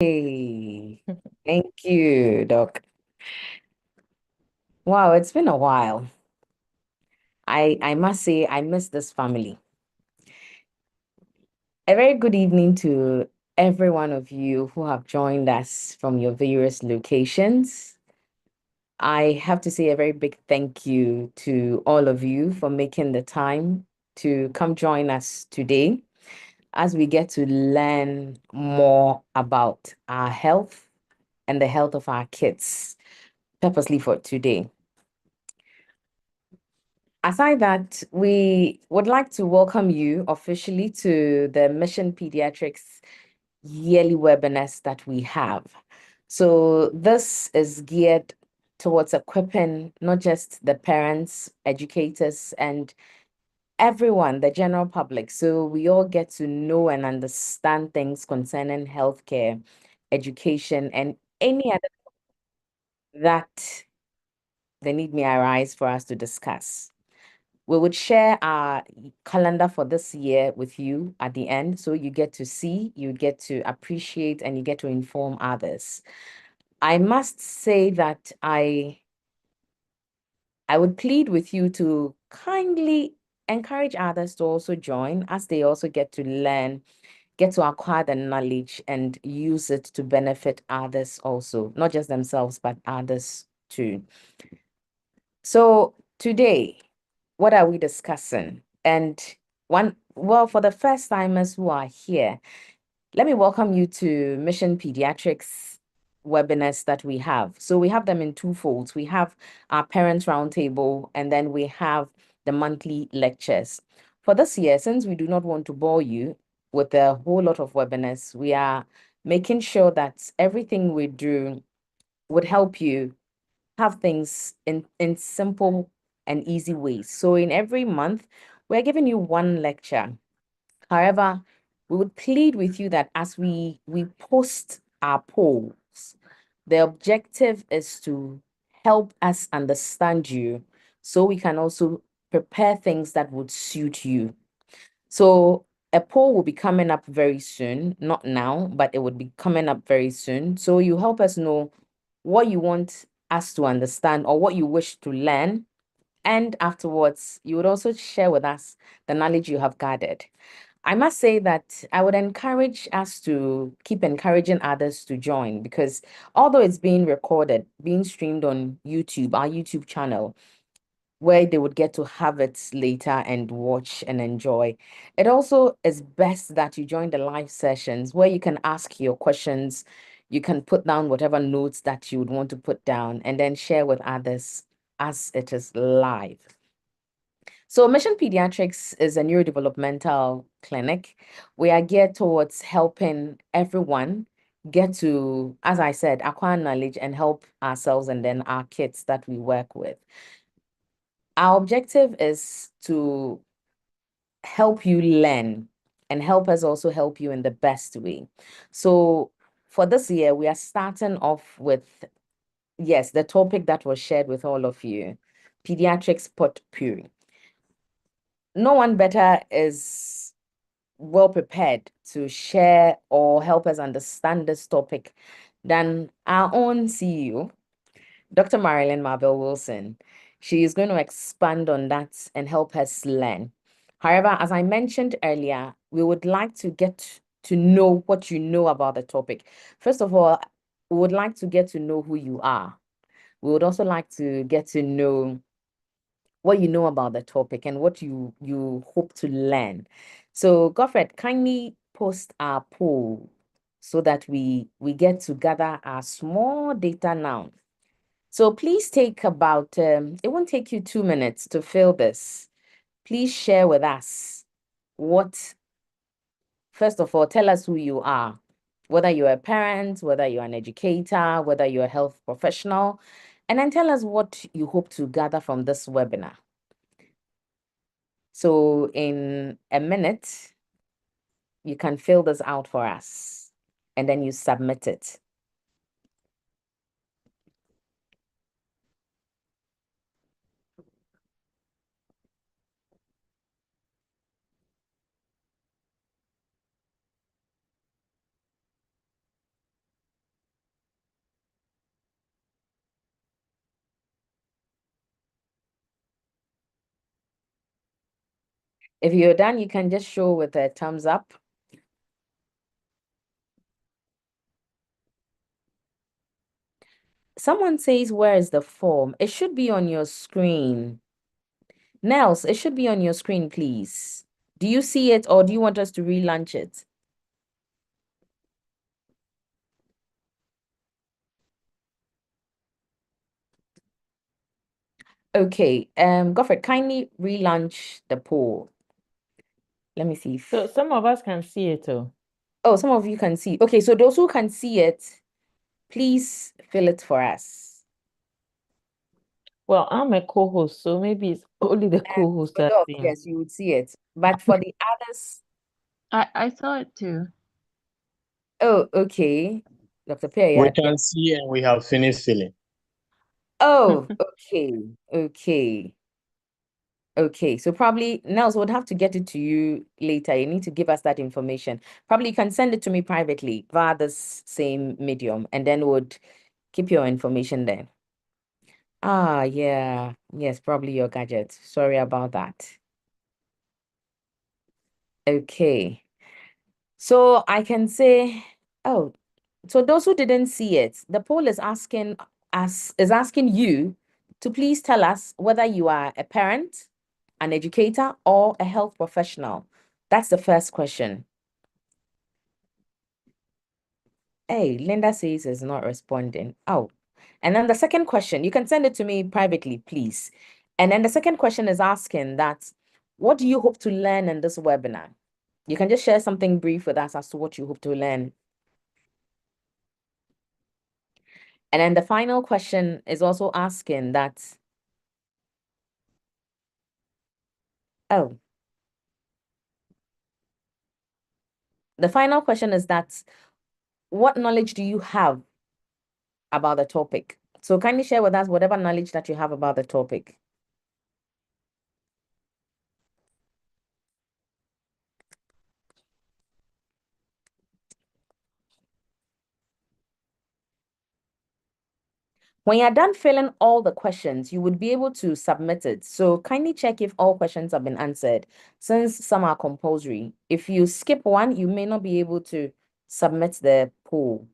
Hey, thank you, Doc. Wow, it's been a while. I must say I miss this family. A very good evening to every one of you who have joined us from your various locations. I have to say a very big thank you to all of you for making the time to come join us today as we get to learn more about our health and the health of our kids purposely for today. Aside that, we would like to welcome you officially to the Mission Pediatrics yearly webinars that we have. So this is geared towards equipping not just the parents, educators, and everyone, the general public. So we all get to know and understand things concerning healthcare, education, and any other that the need may arise for us to discuss. We would share our calendar for this year with you at the end. So you get to see, you get to appreciate, and you get to inform others. I must say that I would plead with you to kindly encourage others to also join as they also get to learn, get to acquire the knowledge and use it to benefit others also, not just themselves, but others too. So today, what are we discussing? And for the first timers who are here, let me welcome you to Mission Pediatrics webinars that we have. So we have them in two folds. We have our parents roundtable, and then we have the monthly lectures. For this year, since we do not want to bore you with a whole lot of webinars, we are making sure that everything we do would help you have things in simple and easy ways. So in every month, we're giving you one lecture. However, we would plead with you that as we post our polls, the objective is to help us understand you so we can also prepare things that would suit you. So a poll will be coming up very soon, not now, but it would be coming up very soon. So you help us know what you want us to understand or what you wish to learn. And afterwards, you would also share with us the knowledge you have gathered. I must say that I would encourage us to keep encouraging others to join because although it's being recorded, being streamed on YouTube, our YouTube channel, where they would get to have it later and watch and enjoy. It also is best that you join the live sessions where you can ask your questions, you can put down whatever notes that you would want to put down, and then share with others as it is live. So, Mission Pediatrics is a neurodevelopmental clinic. We are geared towards helping everyone get to, as I said, acquire knowledge and help ourselves and then our kids that we work with. Our objective is to help you learn and help us also help you in the best way. So for this year, we are starting off with, yes, the topic that was shared with all of you, Pediatrics Potpourri. No one better is well prepared to share or help us understand this topic than our own CEO, Dr. Marilyn Marvel Wilson. She is going to expand on that and help us learn. However, as I mentioned earlier, we would like to get to know what you know about the topic. First of all, we would like to get to know who you are. We would also like to get to know what you know about the topic and what you hope to learn. So, Godfred, kindly post our poll so that we get to gather our small data now. So please take about, it won't take you 2 minutes to fill this. Please share with us first of all, tell us who you are, whether you're a parent, whether you're an educator, whether you're a health professional, and then tell us what you hope to gather from this webinar. So in a minute, you can fill this out for us, and then you submit it. If you're done, you can just show with a thumbs up. Someone says, where is the form? It should be on your screen. Nels, it should be on your screen, please. Do you see it or do you want us to relaunch it? Okay, Godfrey, kindly relaunch the poll. Let me see So if, some of us can see it too. oh, some of you can see. Okay, so those who can see it, please fill it for us. Well, I'm a co-host, so maybe it's only the co-host For that Doc, seeing. yes, you would see it. But for the others, I saw it too. oh, okay. Dr. We Period. can see and we have finished filling. Oh, okay, okay. Okay, so probably Nels would have to get it to you later. You need to give us that information. Probably you can send it to me privately via this same medium, and then would keep your information there. Ah, yeah. Yes, probably your gadget. Sorry about that. Okay. So I can say, oh, so those who didn't see it, the poll is asking you to please tell us whether you are a parent, an educator, or a health professional. That's the first question. Hey, Linda says is not responding. Oh, and then the second question, you can send it to me privately, please. And then the second question is asking that, what do you hope to learn in this webinar? You can just share something brief with us as to what you hope to learn. And then the final question is also asking that, oh, the final question is that, what knowledge do you have about the topic? So kindly share with us whatever knowledge that you have about the topic. When you're done filling all the questions, you would be able to submit it. So kindly check if all questions have been answered, since some are compulsory. If you skip one, you may not be able to submit the poll.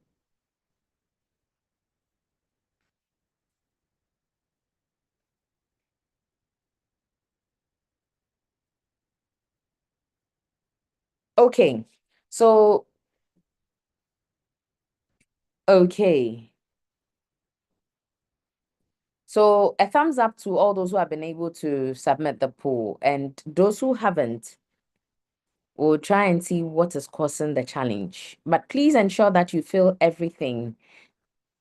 Okay, so, okay. So a thumbs up to all those who have been able to submit the poll, and those who haven't, we'll try and see what is causing the challenge. But please ensure that you fill everything,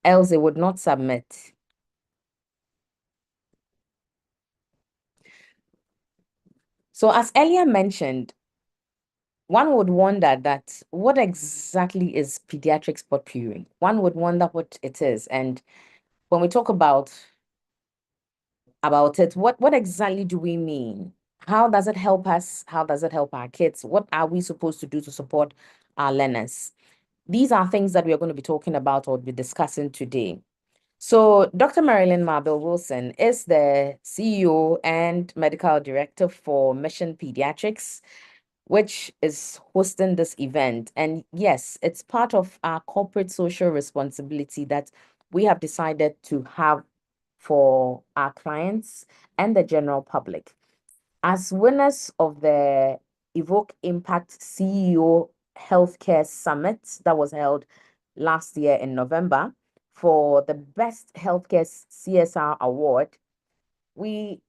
else they would not submit. So as earlier mentioned, one would wonder that what exactly is pediatric potpourri? One would wonder what it is. And when we talk about it, what exactly do we mean? How does it help us? How does it help our kids? What are we supposed to do to support our learners? These are things that we are going to be talking about or be discussing today. So Dr. Marilyn Marble Wilson is the CEO and medical director for Mission Pediatrics, which is hosting this event. And yes, it's part of our corporate social responsibility that we have decided to have for our clients and the general public. As winners of the Evoke Impact CEO Healthcare Summit that was held last year in November for the Best Healthcare CSR Award, we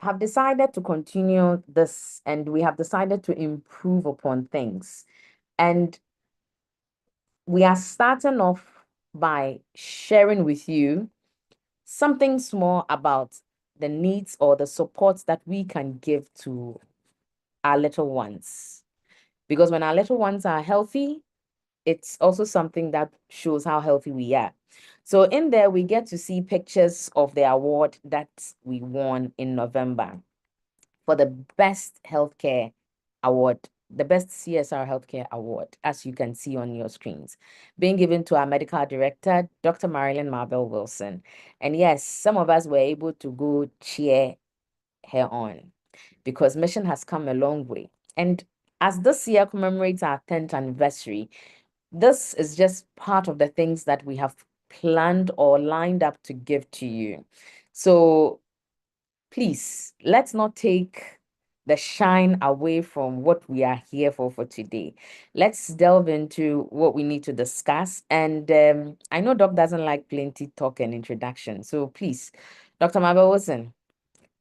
have decided to continue this and we have decided to improve upon things. And we are starting off by sharing with you something small about the needs or the supports that we can give to our little ones. Because when our little ones are healthy, it's also something that shows how healthy we are. So in there, we get to see pictures of the award that we won in November for the best healthcare award, the best CSR healthcare award, as you can see on your screens, being given to our medical director, Dr. Marilyn Marble Wilson. And yes, some of us were able to go cheer her on. because mission has come a long way. And as this year commemorates our 10th anniversary, this is just part of the things that we have planned or lined up to give to you. So please, let's not take the shine away from what we are here for today. Let's delve into what we need to discuss. And I know Doc doesn't like plenty talk and introduction. So please, Dr. Mabel Wilson,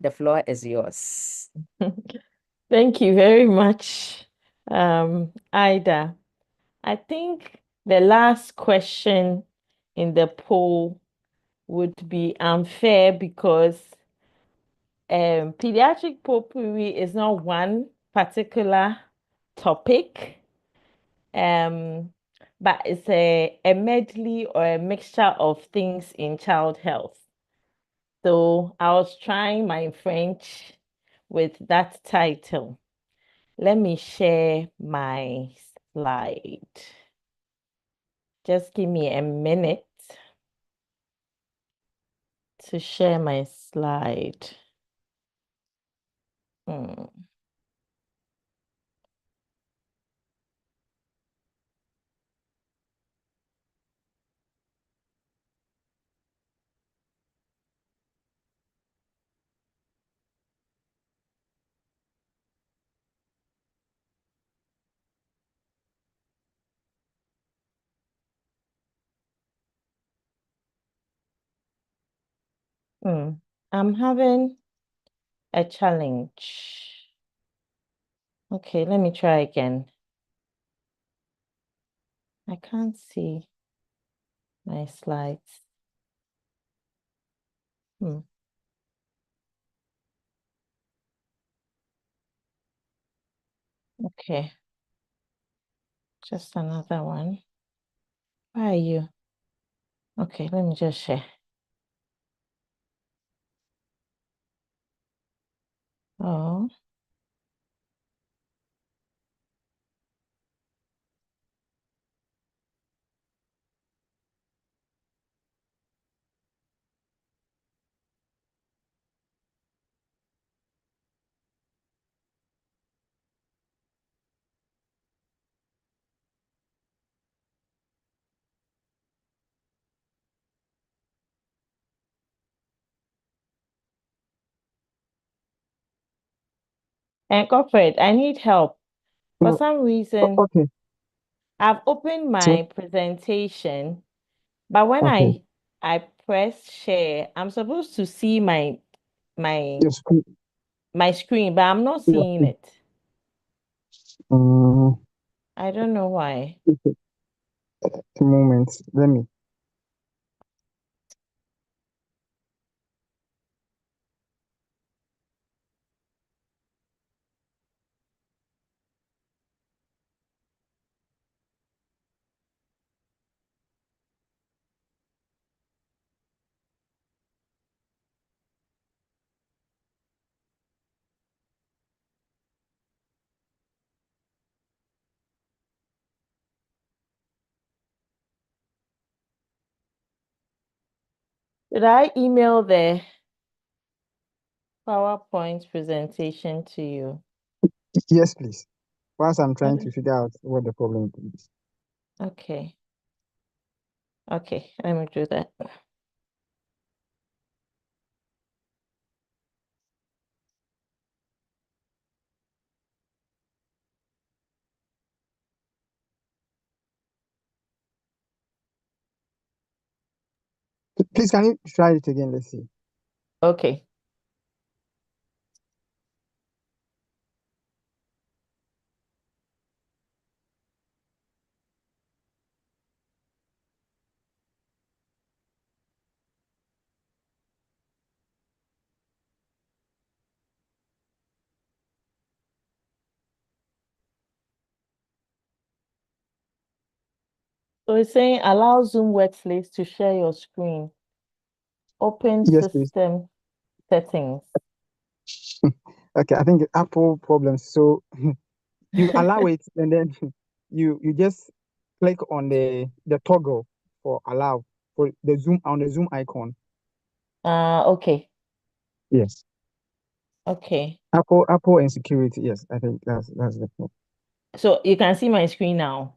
the floor is yours. Thank you very much, Ida. I think the last question in the poll would be unfair because pediatric potpourri is not one particular topic, but it's a medley or a mixture of things in child health. So I was trying my French with that title. Let me share my slide. Just give me a minute to share my slide. I'm having a challenge. Okay, let me try again. I can't see my slides. Okay, just another one. Where are you? Okay, let me just share. Oh. And Godfred, I need help. For No, some reason, okay. I've opened So, my presentation, but when okay. I press share, I'm supposed to see my Your screen. my screen, but I'm not Your seeing screen. it. Um, I don't know why. okay. A moment. Let me. Did I email the PowerPoint presentation to you? Yes, please. Whilst I'm trying Okay. to figure out what the problem is. Okay. Okay, let me do that. Please, can you try it again? Let's see. Okay. So it's saying allow Zoom workplace to share your screen. Open Yes, please. system settings. Okay, I think Apple problems. So you allow it, and then you just click on the toggle for allow for the Zoom on the Zoom icon. Okay. Yes. Okay. Apple and security. Yes, I think that's the point. So you can see my screen now.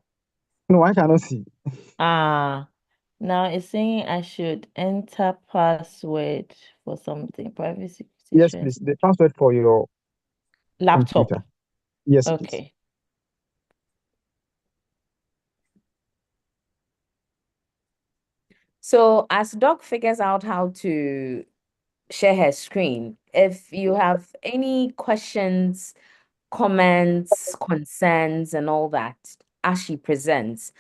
No, I cannot see. Now it's saying I should enter password for something, privacy Yes, protection, please. The password for your laptop. computer. Yes, please. Okay. So as Doc figures out how to share her screen, if you have any questions, comments, concerns, and all that as she presents,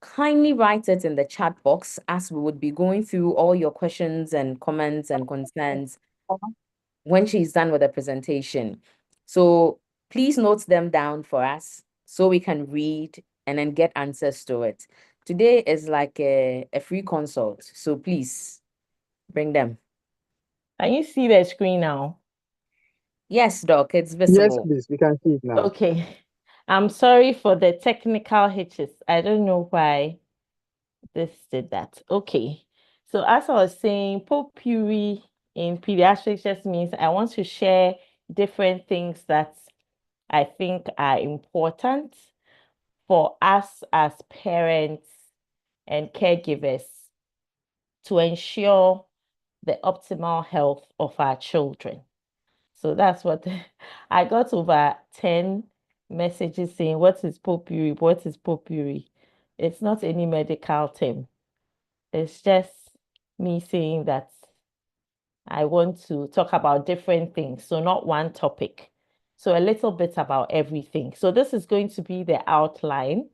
kindly write it in the chat box as we would be going through all your questions and comments and concerns when she's done with the presentation. So please note them down for us so we can read and then get answers to it. Today is like a free consult, so please bring them. Can you see the screen now? Yes, Doc, it's Yes, visible. please. We can see it now. Okay. I'm sorry for the technical hitches. I don't know why this did that. Okay. So as I was saying, potpourri in pediatrics just means I want to share different things that I think are important for us as parents and caregivers to ensure the optimal health of our children. So that's what I got over 10 messages saying, what is potpourri? What is potpourri? It's not any medical term. It's just me saying that I want to talk about different things, so not one topic. So a little bit about everything. So this is going to be the outline.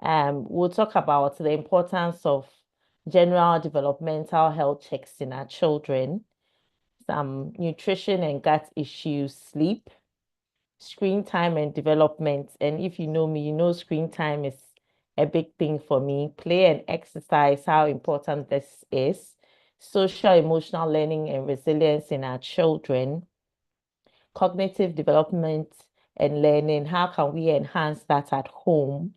We'll talk about the importance of general developmental health checks in our children, some nutrition and gut issues, sleep, screen time and development. And if you know me, you know screen time is a big thing for me. Play and exercise, how important this is. Social emotional learning and resilience in our children. Cognitive development and learning, how can we enhance that at home?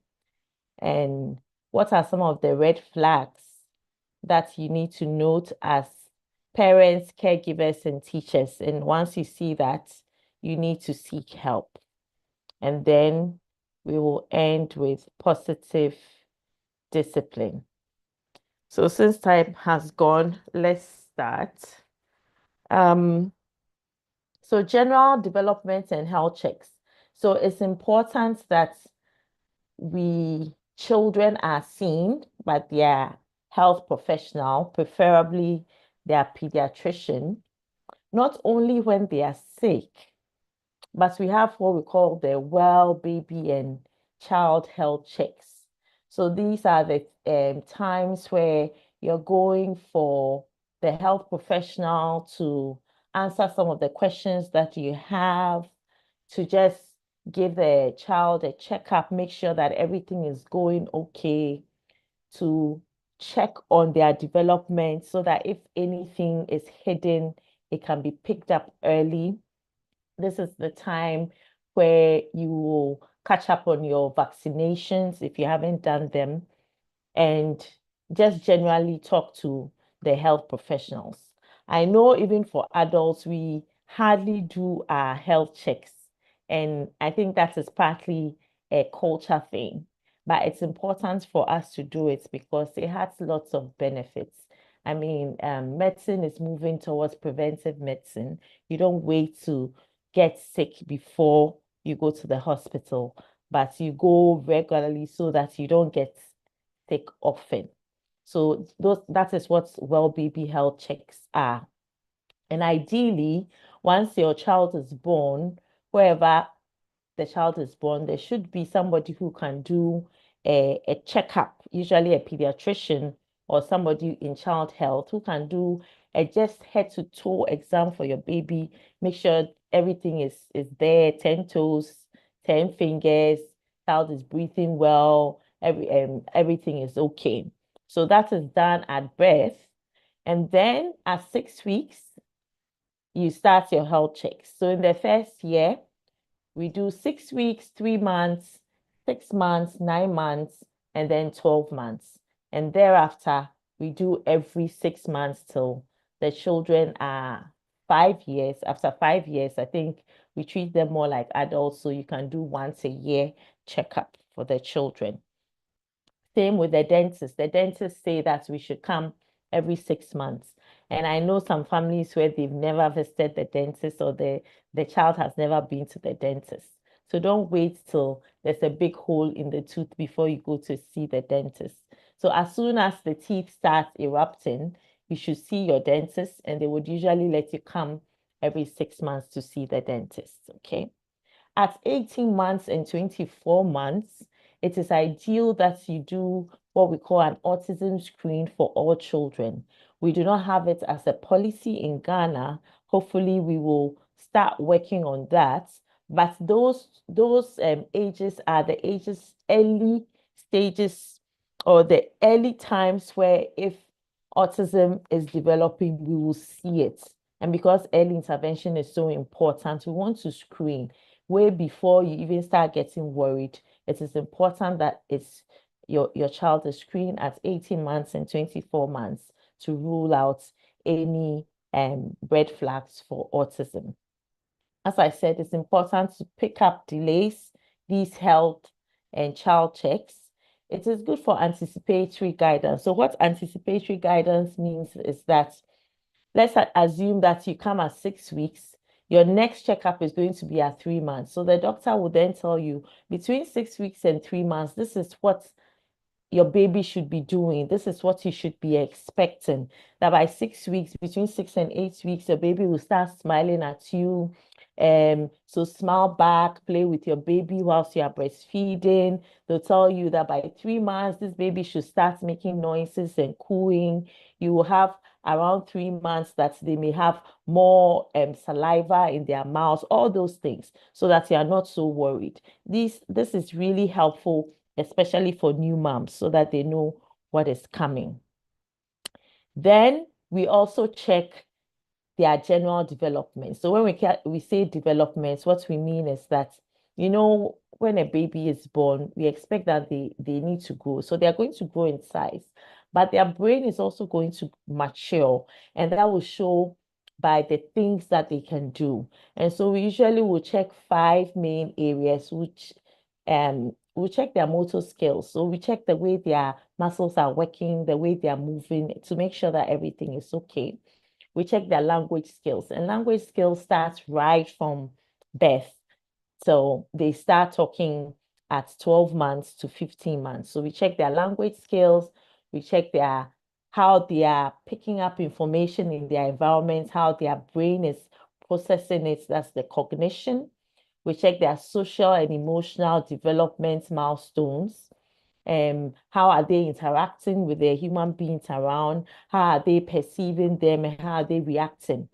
And what are some of the red flags that you need to note as parents, caregivers, and teachers? And once you see that, you need to seek help. And then we will end with positive discipline. So since time has gone, let's start. So general development and health checks. So it's important that children are seen by their health professional, preferably their pediatrician, not only when they are sick, but we have what we call the well baby and child health checks. So these are the times where you're going for the health professional to answer some of the questions that you have, to just give the child a checkup, make sure that everything is going okay, to check on their development so that if anything is hidden, it can be picked up early. This is the time where you will catch up on your vaccinations if you haven't done them, and just generally talk to the health professionals. I know even for adults, we hardly do our health checks. And I think that is partly a culture thing. But it's important for us to do it because it has lots of benefits. I mean, medicine is moving towards preventive medicine. You don't wait to get sick before you go to the hospital, but you go regularly so that you don't get sick often. So that is what well baby health checks are. And ideally, once your child is born, wherever the child is born, there should be somebody who can do a checkup, usually a pediatrician or somebody in child health who can do a just head to toe exam for your baby, make sure everything is there, 10 toes, 10 fingers, child is breathing well, everything is okay. So that is done at birth. And then at 6 weeks, you start your health checks. So in the first year, we do 6 weeks, 3 months, 6 months, 9 months, and then 12 months. And thereafter, we do every 6 months till the children are 5 years. After 5 years, I think we treat them more like adults, so you can do once a year checkup for the children. Same with the dentist. The dentists say that we should come every 6 months. And I know some families where they've never visited the dentist, or the child has never been to the dentist. So don't wait till there's a big hole in the tooth before you go to see the dentist. So as soon as the teeth start erupting, you should see your dentist, and they would usually let you come every 6 months to see the dentist. Okay. At 18 months and 24 months, it is ideal that you do what we call an autism screen for all children. We do not have it as a policy in Ghana. Hopefully, we will start working on that. But those ages are the early stages, or the early times where if autism is developing, we will see it. And because early intervention is so important, we want to screen way before you even start getting worried. It is important that your child is screened at 18 months and 24 months to rule out any red flags for autism. As I said, it's important to pick up delays, these health and child checks. It is good for anticipatory guidance. So what anticipatory guidance means is that, let's assume that you come at 6 weeks. Your next checkup is going to be at 3 months. So the doctor will then tell you, between 6 weeks and 3 months, this is what your baby should be doing. This is what you should be expecting. That by 6 weeks, between 6 and 8 weeks, your baby will start smiling at you. So smile back, play with your baby whilst you are breastfeeding. They'll tell you that by 3 months, this baby should start making noises and cooing. You will have around 3 months that they may have more saliva in their mouths, all those things, so that you are not so worried. This is really helpful, especially for new moms, so that they know what is coming. Then we also check their general development. So when we say development, what we mean is that, when a baby is born, we expect that they need to grow. So they're going to grow in size, but their brain is also going to mature, and that will show by the things that they can do. And so we usually will check 5 main areas, which we check their motor skills. So we check the way their muscles are working, the way they are moving, to make sure that everything is okay. We check their language skills, and language skills starts right from birth. So they start talking at 12 months to 15 months. So we check their language skills, we check how they are picking up information in their environment, how their brain is processing it, that's the cognition. We check their social and emotional development milestones. How are they interacting with the human beings around? How are they perceiving them, and how are they reacting?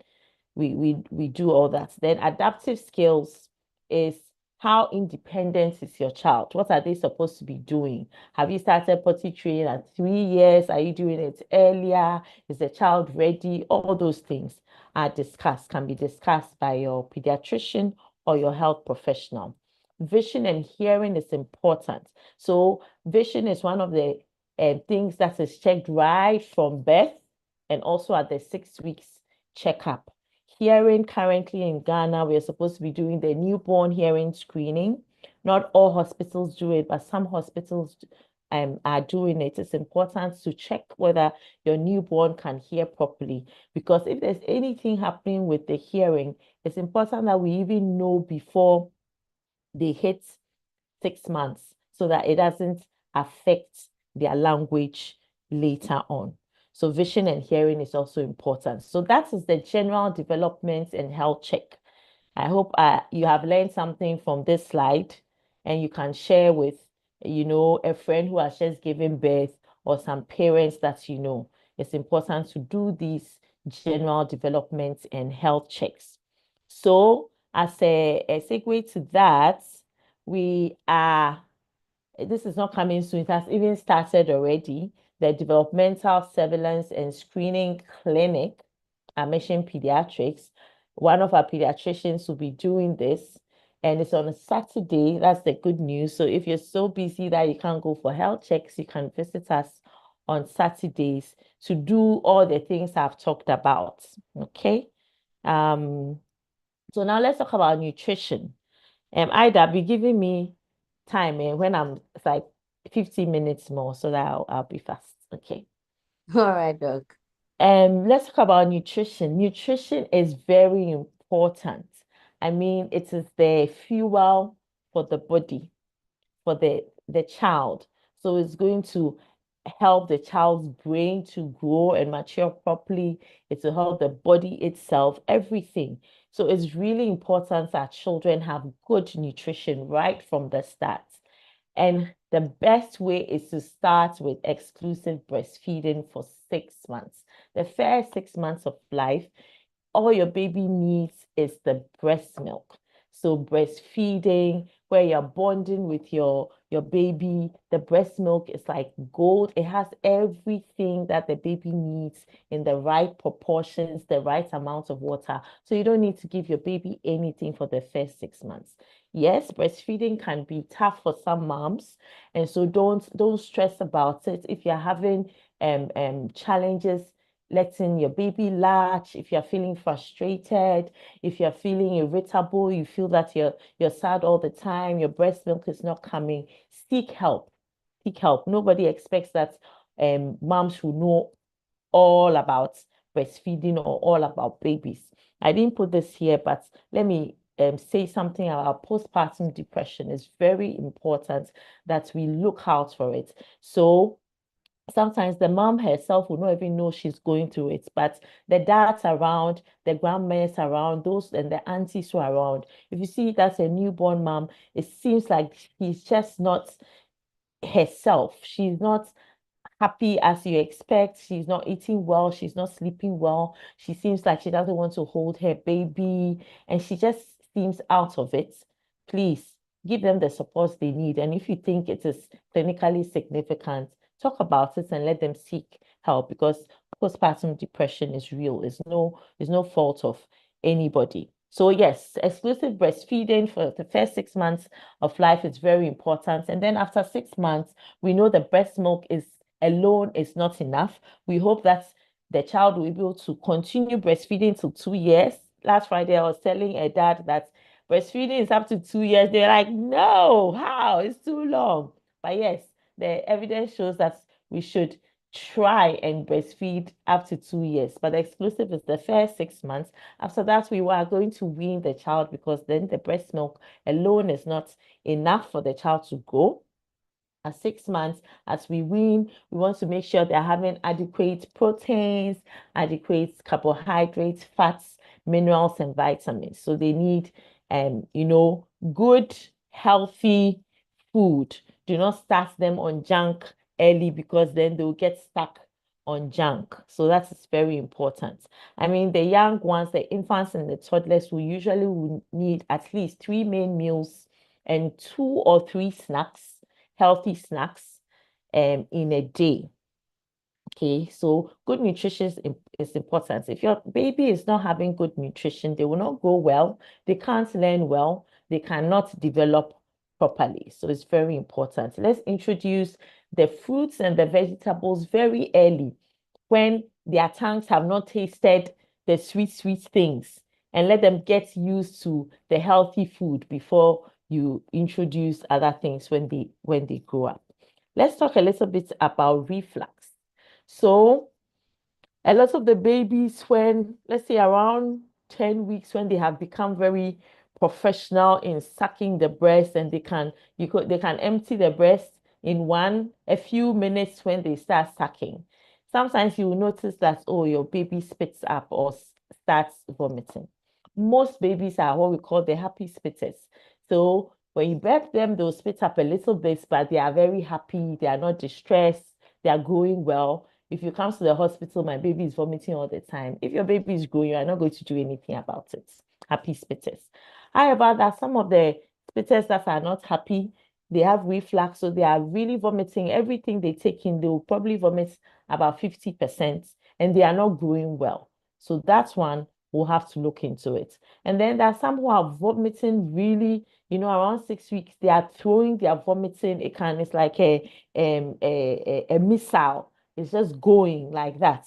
We do all that. Then adaptive skills is how independent is your child? What are they supposed to be doing? Have you started potty training at 3 years? Are you doing it earlier? Is the child ready? All those things can be discussed by your pediatrician or your health professional. Vision and hearing is important. So vision is one of the things that is checked right from birth, and also at the 6 weeks checkup. Hearing, currently in Ghana, we are supposed to be doing the newborn hearing screening. Not all hospitals do it, but some hospitals are doing it. It's important to check whether your newborn can hear properly, because if there's anything happening with the hearing, it's important that we even know before they hit 6 months, so that it doesn't affect their language later on. So vision and hearing is also important. So that is the general development and health check. I hope you have learned something from this slide, and you can share with, a friend who has just given birth, or some parents that you know. It's important to do these general development and health checks. So as a segue to that, this is not coming soon, it has even started already, the Developmental Surveillance and Screening Clinic at Mission Pediatrics. One of our pediatricians will be doing this, and it's on a Saturday. That's the good news. So if you're so busy that you can't go for health checks, you can visit us on Saturdays to do all the things I've talked about. Okay. So now let's talk about nutrition. Ida, be giving me time when it's like 15 minutes more so that I'll be fast. Okay. All right, Doc. Let's talk about nutrition. Nutrition is very important. I mean, it is the fuel for the body, for the child. So it's going to help the child's brain to grow and mature properly. It will help the body itself, everything. So it's really important that children have good nutrition right from the start. And the best way is to start with exclusive breastfeeding for 6 months. The first 6 months of life, all your baby needs is the breast milk. So breastfeeding, where you're bonding with your baby, the breast milk is like gold. It has everything that the baby needs in the right proportions, the right amount of water. So you don't need to give your baby anything for the first 6 months. Yes, breastfeeding can be tough for some moms, and so don't stress about it. If you're having challenges letting your baby latch, if you're feeling frustrated, if you're feeling irritable, you feel that you're sad all the time, your breast milk is not coming, seek help. Seek help. Nobody expects that moms will know all about breastfeeding or all about babies. I didn't put this here, but let me say something about postpartum depression. It's very important that we look out for it. So sometimes the mom herself will not even know she's going through it, but the dads around, the grandmas around, those and the aunties who are around. If you see that's a newborn mom, it seems like she's just not herself. She's not happy as you expect. She's not eating well. She's not sleeping well. She seems like she doesn't want to hold her baby and she just seems out of it. Please give them the support they need. And if you think it is clinically significant, talk about it and let them seek help because postpartum depression is real. It's no fault of anybody. So yes, exclusive breastfeeding for the first 6 months of life is very important. And then after 6 months, we know the breast milk is alone is not enough. We hope that the child will be able to continue breastfeeding till 2 years. Last Friday, I was telling a dad that breastfeeding is up to 2 years. They're like, no, how? It's too long. But yes, the evidence shows that we should try and breastfeed up to 2 years. But the exclusive is the first 6 months. After that, we are going to wean the child because then the breast milk alone is not enough for the child to grow. At 6 months, as we wean, we want to make sure they're having adequate proteins, adequate carbohydrates, fats, minerals, and vitamins. So they need, good, healthy food. Do not start them on junk early because then they'll get stuck on junk. So that is very important. I mean, the young ones, the infants and the toddlers, will usually need at least 3 main meals and 2 or 3 snacks, healthy snacks in a day. Okay, so good nutrition is important. If your baby is not having good nutrition, they will not grow well, they can't learn well, they cannot develop properly. So it's very important. Let's introduce the fruits and the vegetables very early when their tongues have not tasted the sweet, sweet things and let them get used to the healthy food before you introduce other things when they grow up. Let's talk a little bit about reflux. So a lot of the babies, when let's say around 10 weeks, when they have become very professional in sucking the breast and they can empty the breast in a few minutes when they start sucking. Sometimes you will notice that, oh, your baby spits up or starts vomiting. Most babies are what we call the happy spitters. So when you burp them, they'll spit up a little bit, but they are very happy. They are not distressed. They are growing well. If you come to the hospital, my baby is vomiting all the time. If your baby is growing, you are not going to do anything about it. Happy spitters. However, there are some of the spitters that are not happy. They have reflux, so they are really vomiting. Everything they take in, they will probably vomit about 50%, and they are not growing well. So that's one, we'll have to look into it. And then there are some who are vomiting really, around 6 weeks, they are throwing, they are vomiting. It's like a missile. It's just going like that.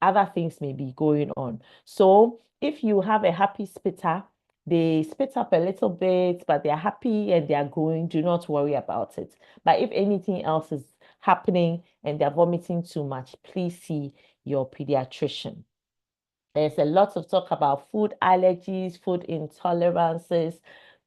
Other things may be going on. So if you have a happy spitter, they spit up a little bit, but they're happy and they're going, do not worry about it. But if anything else is happening and they're vomiting too much, please see your pediatrician. There's a lot of talk about food allergies, food intolerances.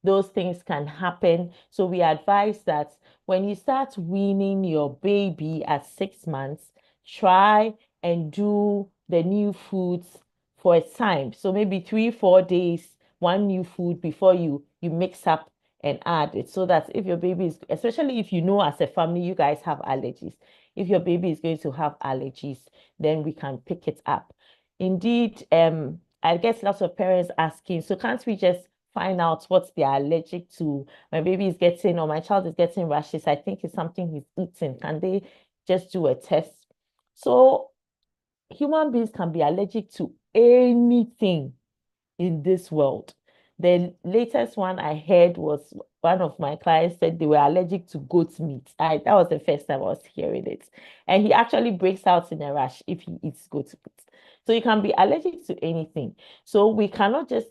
Those things can happen. So we advise that when you start weaning your baby at 6 months, try and do the new foods for a time. So maybe 3-4 days, one new food before you mix up and add it, so that if your baby is, especially if you know as a family you guys have allergies, if your baby is going to have allergies, then we can pick it up. Indeed, I get lots of parents asking, so can't we just find out what they are allergic to? My baby is getting, or my child is getting rashes. I think it's something he's eating. Can they just do a test? So human beings can be allergic to anything in this world. The latest one I heard was one of my clients said they were allergic to goat meat. That was the first time I was hearing it. And he actually breaks out in a rash if he eats goat meat. So you can be allergic to anything. So we cannot just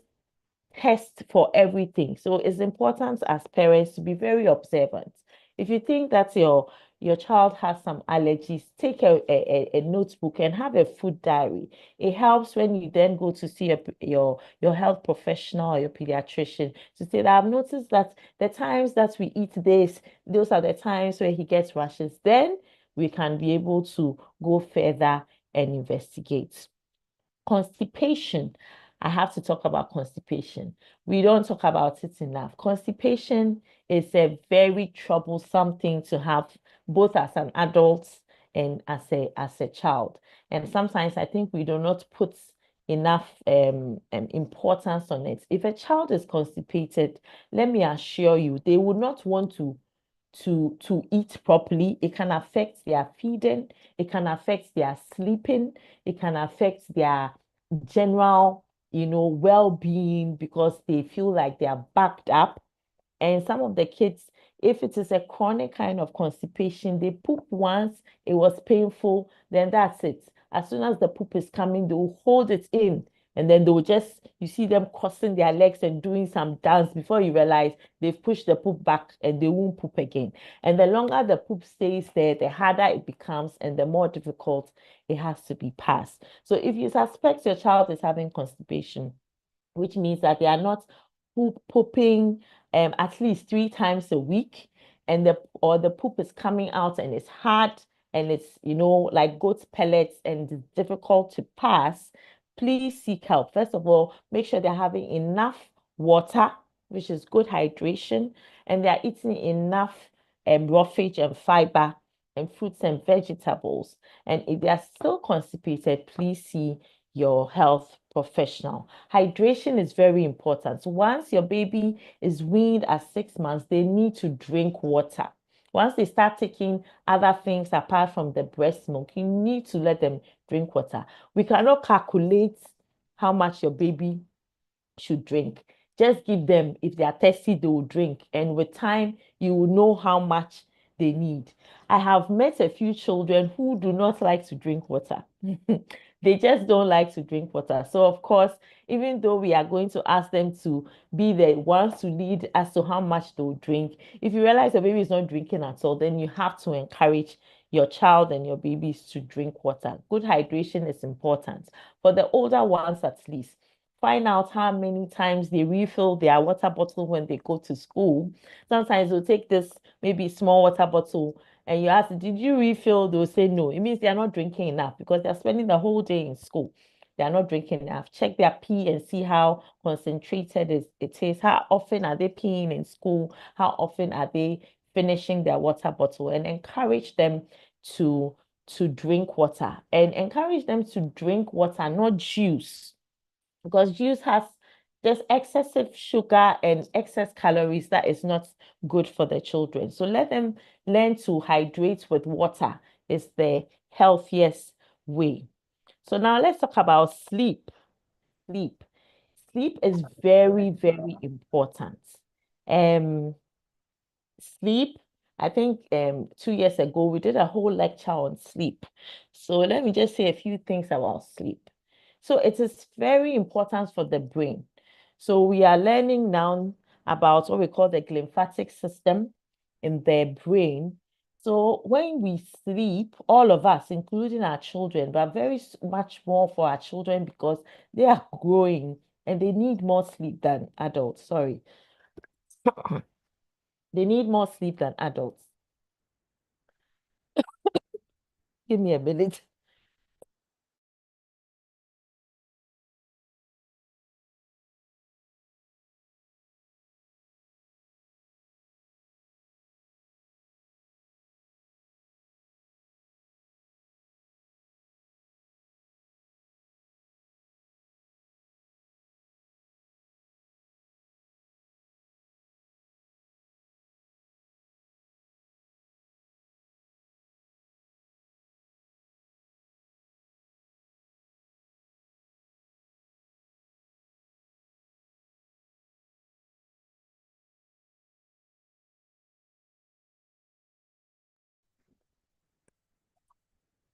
test for everything. So it's important as parents to be very observant. If you think that your child has some allergies, take a notebook and have a food diary. It helps when you then go to see your health professional or your pediatrician to say that I've noticed that the times that we eat this, those are the times where he gets rashes. Then we can be able to go further and investigate. Constipation. I have to talk about constipation. We don't talk about it enough. Constipation is a very troublesome thing to have both as an adult and as a child. And sometimes I think we do not put enough importance on it. If a child is constipated, let me assure you, they would not want to eat properly. It can affect their feeding, it can affect their sleeping, it can affect their general, well-being, because they feel like they are backed up. And some of the kids, if it is a chronic kind of constipation, they poop once, it was painful, then that's it. As soon as the poop is coming, they will hold it in. And then they will just, you see them crossing their legs and doing some dance before you realize they've pushed the poop back and they won't poop again. And the longer the poop stays there, the harder it becomes and the more difficult it has to be passed. So if you suspect your child is having constipation, which means that they are not pooping at least 3 times a week, and the poop is coming out and it's hard and it's like goat pellets and it's difficult to pass, please seek help. First of all, make sure they're having enough water, which is good hydration, and they're eating enough roughage and fiber and fruits and vegetables. And if they are still constipated, please see your health professional. Hydration is very important. Once your baby is weaned at 6 months, they need to drink water. Once they start taking other things apart from the breast milk, you need to let them drink water. We cannot calculate how much your baby should drink. Just give them, if they are thirsty, they will drink. And with time, you will know how much they need. I have met a few children who do not like to drink water. They just don't like to drink water. So, of course, even though we are going to ask them to be the ones to lead as to how much they'll drink, if you realize the baby is not drinking at all, then you have to encourage your child and your babies to drink water. Good hydration is important. For the older ones, at least, find out how many times they refill their water bottle when they go to school. Sometimes they'll take this maybe small water bottle and you ask, did you refill? They'll say no. It means they're not drinking enough because they're spending the whole day in school. They're not drinking enough. Check their pee and see how concentrated it is. How often are they peeing in school? How often are they finishing their water bottle? And encourage them to drink water. And encourage them to drink water, not juice, because juice has just excessive sugar and excess calories that is not good for the children. So let them learn to hydrate with water. It's the healthiest way. So now let's talk about sleep. Sleep. Sleep is very, very important. Um, Sleep, I think 2 years ago we did a whole lecture on sleep. So let me just say a few things about sleep. So it is very important for the brain. So we are learning now about what we call the glymphatic system in the brain. So when we sleep, all of us, including our children, but very much more for our children because they are growing and they need more sleep than adults. Sorry. They need more sleep than adults. Give me a minute.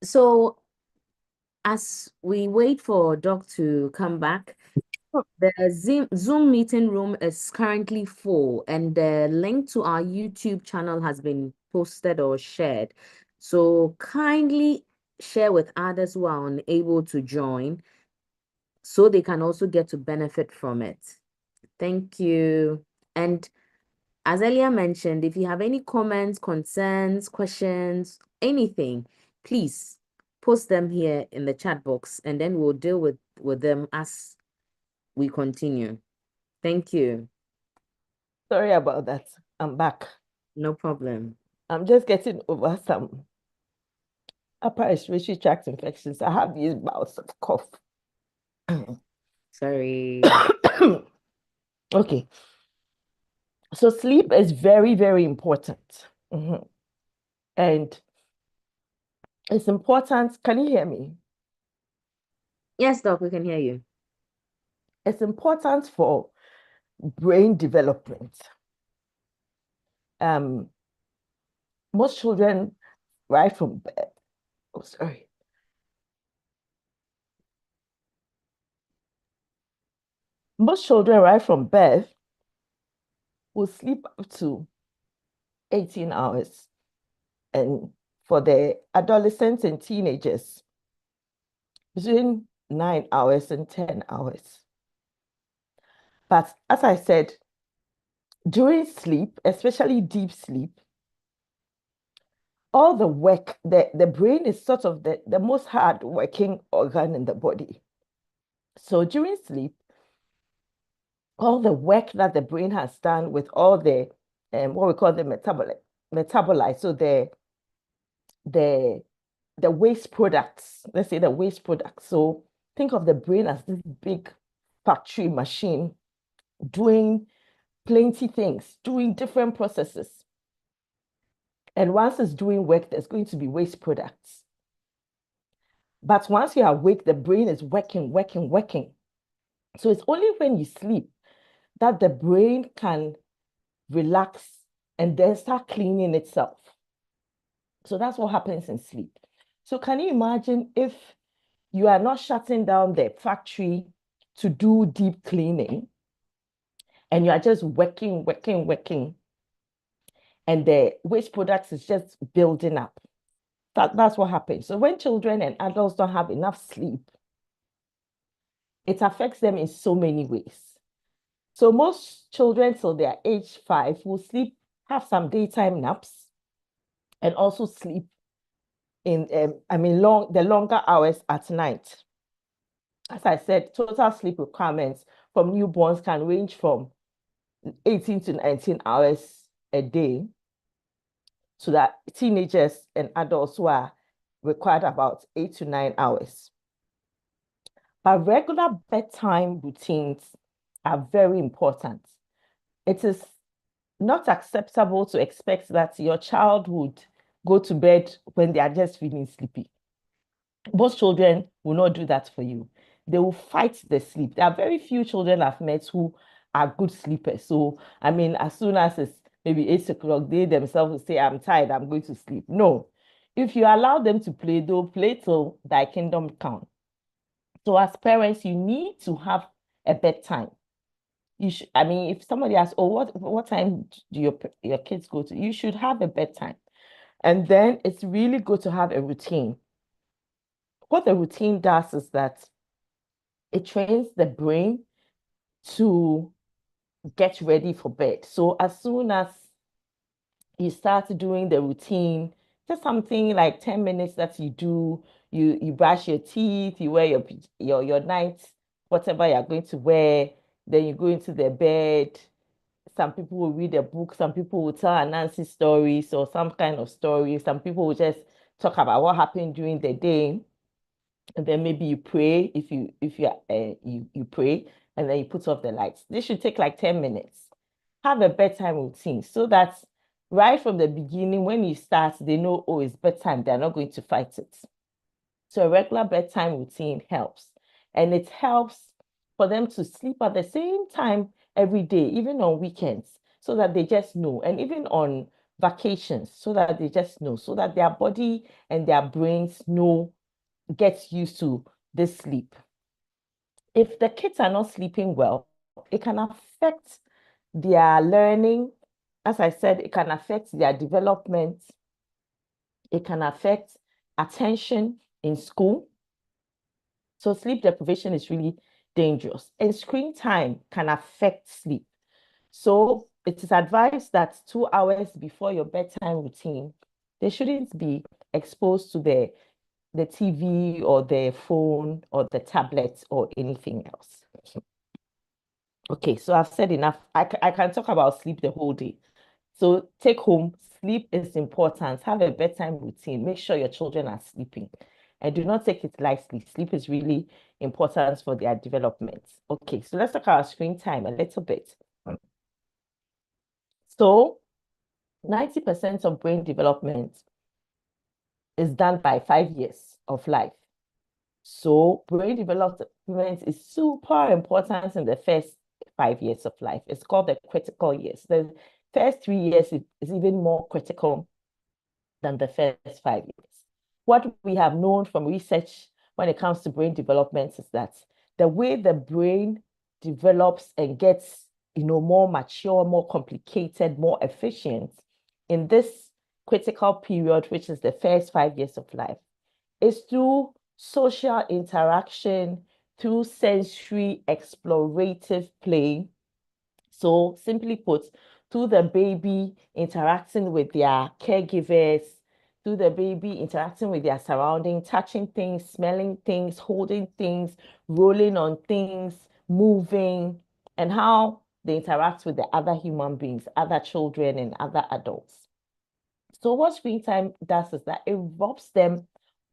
So as we wait for Doc to come back, the Zoom meeting room is currently full, and the link to our YouTube channel has been posted or shared. So kindly share with others who are unable to join so they can also get to benefit from it. Thank you. And as earlier mentioned, if you have any comments, concerns, questions, anything, please post them here in the chat box, and then we'll deal with them as we continue. Thank you. Sorry about that. I'm back. No problem. I'm just getting over some upper respiratory tract infections. I have these bouts of cough. Sorry. Okay. So sleep is very, very important. And it's important. Can you hear me? Yes, Doc, we can hear you. It's important for brain development. Most children right from birth. Oh, sorry. Most children right from birth will sleep up to 18 hours. And for the adolescents and teenagers, between 9 hours and 10 hours. But as I said, during sleep, especially deep sleep, all the work, the brain is sort of the most hard working organ in the body. So during sleep, all the work that the brain has done with all the what we call the metabolites, so the waste products, let's say the waste products. So think of the brain as this big factory machine doing plenty things, doing different processes. And once it's doing work, there's going to be waste products. But once you're awake, the brain is working, working, working. So it's only when you sleep that the brain can relax and then start cleaning itself. So that's what happens in sleep. So can you imagine if you are not shutting down the factory to do deep cleaning and you are just working, working, working, and the waste products is just building up? That's what happens. So when children and adults don't have enough sleep, it affects them in so many ways. So most children till they are age 5 will sleep, have some daytime naps, and also sleep in the longer hours at night. As I said, total sleep requirements from newborns can range from 18 to 19 hours a day, so that teenagers and adults who are required about 8 to 9 hours. But regular bedtime routines are very important. It is not acceptable to expect that your child would go to bed when they are just feeling sleepy. Most children will not do that for you. They will fight the sleep. There are very few children I've met who are good sleepers. So, I mean, as soon as it's maybe 8 o'clock, they themselves will say, I'm tired, I'm going to sleep. No. If you allow them to play, they'll play till thy kingdom come. So as parents, you need to have a bedtime. I mean, if somebody asks, oh, what time do your kids go to? You should have a bedtime. And then it's really good to have a routine. What the routine does is that it trains the brain to get ready for bed. So as soon as you start doing the routine, just something like 10 minutes that you do, you brush your teeth, you wear your night, whatever you're going to wear, then you go into the bed. Some people will read a book, some people will tell Nancy stories or some kind of story. Some people will just talk about what happened during the day. And then maybe you pray you pray, and then you put off the lights. This should take like 10 minutes. Have a bedtime routine so that right from the beginning, when you start, they know, oh, it's bedtime. They're not going to fight it. So a regular bedtime routine helps. And it helps for them to sleep at the same time every day, even on weekends, so that they just know. And even on vacations, so that they just know, so that their body and their brains gets used to this sleep. If the kids are not sleeping well, it can affect their learning. As I said, it can affect their development. It can affect attention in school. So sleep deprivation is really dangerous. And screen time can affect sleep. So it is advised that 2 hours before your bedtime routine, they shouldn't be exposed to the TV or the phone or the tablet or anything else. Okay, so I've said enough. I can talk about sleep the whole day. So take home, sleep is important. Have a bedtime routine. Make sure your children are sleeping. And do not take it lightly. Sleep is really important for their development. Okay, so let's talk about screen time a little bit. So 90% of brain development is done by 5 years of life. So brain development is super important in the first 5 years of life. It's called the critical years. The first 3 years is even more critical than the first 5 years. What we have known from research when it comes to brain development is that the way the brain develops and gets, more mature, more complicated, more efficient in this critical period, which is the first 5 years of life, is through social interaction, through sensory explorative play. So simply put, through the baby interacting with their caregivers, through the baby interacting with their surrounding, touching things, smelling things, holding things, rolling on things, moving, and how they interact with the other human beings, other children, and other adults. So what screen time does is that it robs them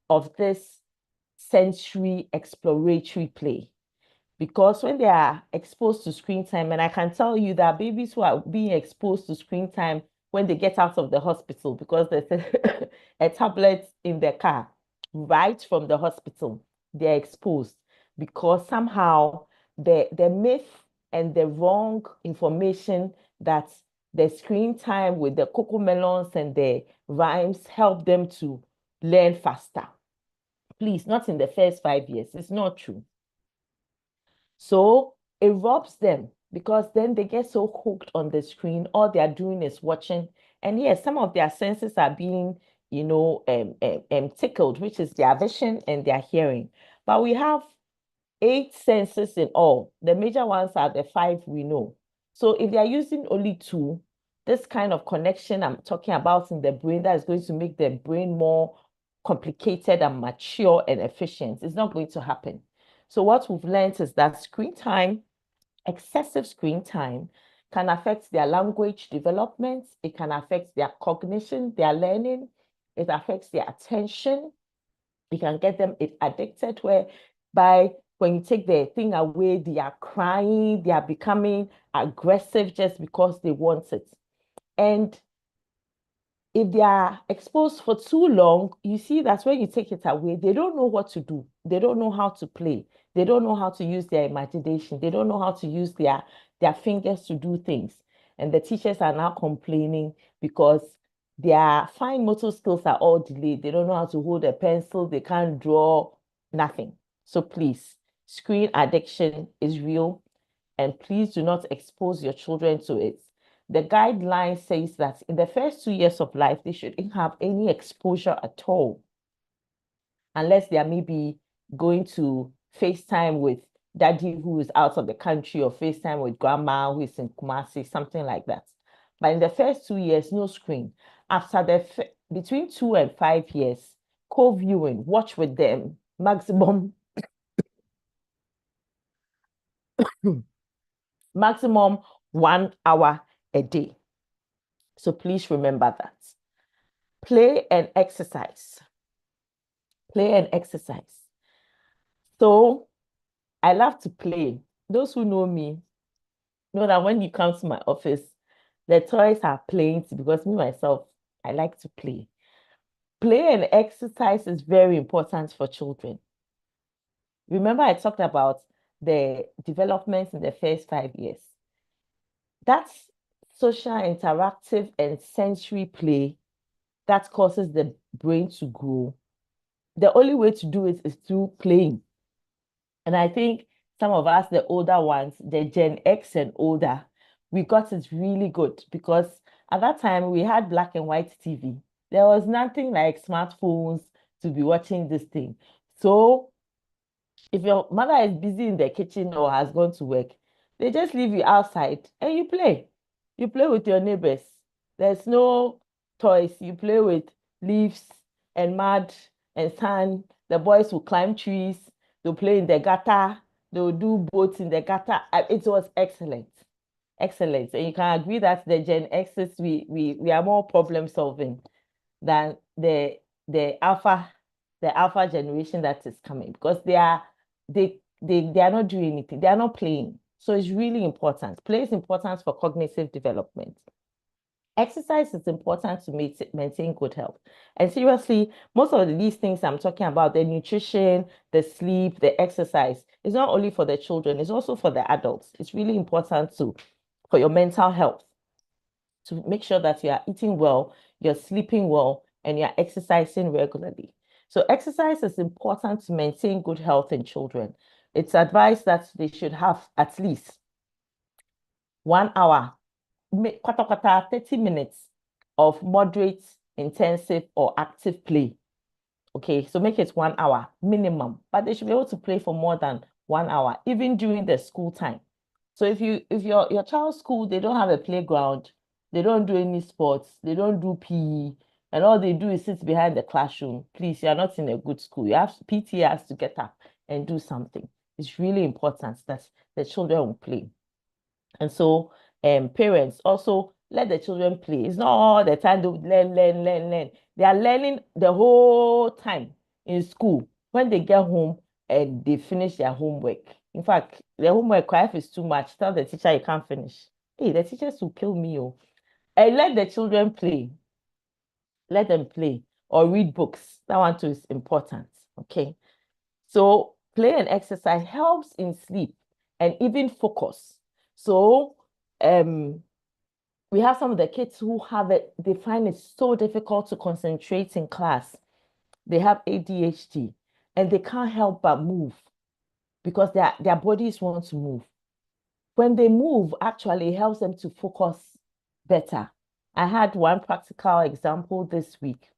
of this sensory exploratory play. Because when they are exposed to screen time, and I can tell you that babies who are being exposed to screen time when they get out of the hospital, because there's a tablet in their car right from the hospital, they're exposed because somehow the myth and the wrong information that the screen time with the cocoa melons and the rhymes help them to learn faster. Please, not in the first 5 years. It's not true. So it robs them because then they get so hooked on the screen. All they are doing is watching. And yes, some of their senses are being, tickled, which is their vision and their hearing. But we have 8 senses in all. The major ones are the 5 we know. So if they are using only 2, this kind of connection I'm talking about in the brain that is going to make the brain more complicated and mature and efficient is not going to happen. So what we've learned is that screen time, excessive screen time, can affect their language development. It can affect their cognition, their learning. It affects their attention. It can get them addicted whereby when you take the thing away, they are crying, they are becoming aggressive just because they want it. And if they are exposed for too long, you see that when you take it away, they don't know what to do. They don't know how to play. They don't know how to use their imagination. They don't know how to use their fingers to do things. And the teachers are now complaining because their fine motor skills are all delayed. They don't know how to hold a pencil. They can't draw, nothing. So please, screen addiction is real, and please do not expose your children to it. The guideline says that in the first 2 years of life, they shouldn't have any exposure at all, unless they are maybe going to FaceTime with daddy who is out of the country, or FaceTime with grandma who is in Kumasi, something like that. But in the first 2 years, no screen. After between 2 and 5 years, co-viewing, watch with them, maximum 1 hour a day. So please remember that. Play and exercise. Play and exercise. So I love to play. Those who know me know that when you come to my office, the toys are playing because me, myself, I like to play. Play and exercise is very important for children. Remember, I talked about the developments in the first 5 years. That's social, interactive, and sensory play that causes the brain to grow. The only way to do it is through playing. And I think some of us, the older ones, the Gen X and older, we got it really good because at that time we had black and white TV. There was nothing like smartphones to be watching this thing. So if your mother is busy in the kitchen or has gone to work, they just leave you outside and you play. You play with your neighbors. There's no toys. You play with leaves and mud and sand. The boys will climb trees. They'll play in the gutter. They'll do boats in the gutter. It was excellent. Excellent. And you can agree that the Gen X's, we are more problem solving than the alpha generation that is coming, because they are not doing anything. They are not playing. So it's really important. Play is important for cognitive development. Exercise is important to maintain good health. And seriously, most of these things I'm talking about, the nutrition, the sleep, the exercise, is not only for the children, it's also for the adults. It's really important for your mental health, to make sure that you are eating well, you're sleeping well, and you're exercising regularly. So exercise is important to maintain good health in children. It's advised that they should have at least 1 hour, 30 minutes of moderate, intensive, or active play. Okay, so make it 1 hour minimum, but they should be able to play for more than 1 hour, even during the school time. So if your child's school, they don't have a playground, they don't do any sports, they don't do PE, and all they do is sit behind the classroom, please, you're not in a good school. PT has to get up and do something. It's really important that the children will play. And so parents also let the children play. It's not all the time they learn. They are learning the whole time in school. When they get home and they finish their homework. In fact, the homework, if it's too much, tell the teacher you can't finish. Hey, the teachers will kill me. Oh. And let the children play. Let them play or read books. That one too is important. Okay. So play and exercise helps in sleep and even focus. So we have some of the kids who have it, they find it so difficult to concentrate in class. They have ADHD and they can't help but move because their bodies want to move. When they move, actually it helps them to focus better. I had one practical example this week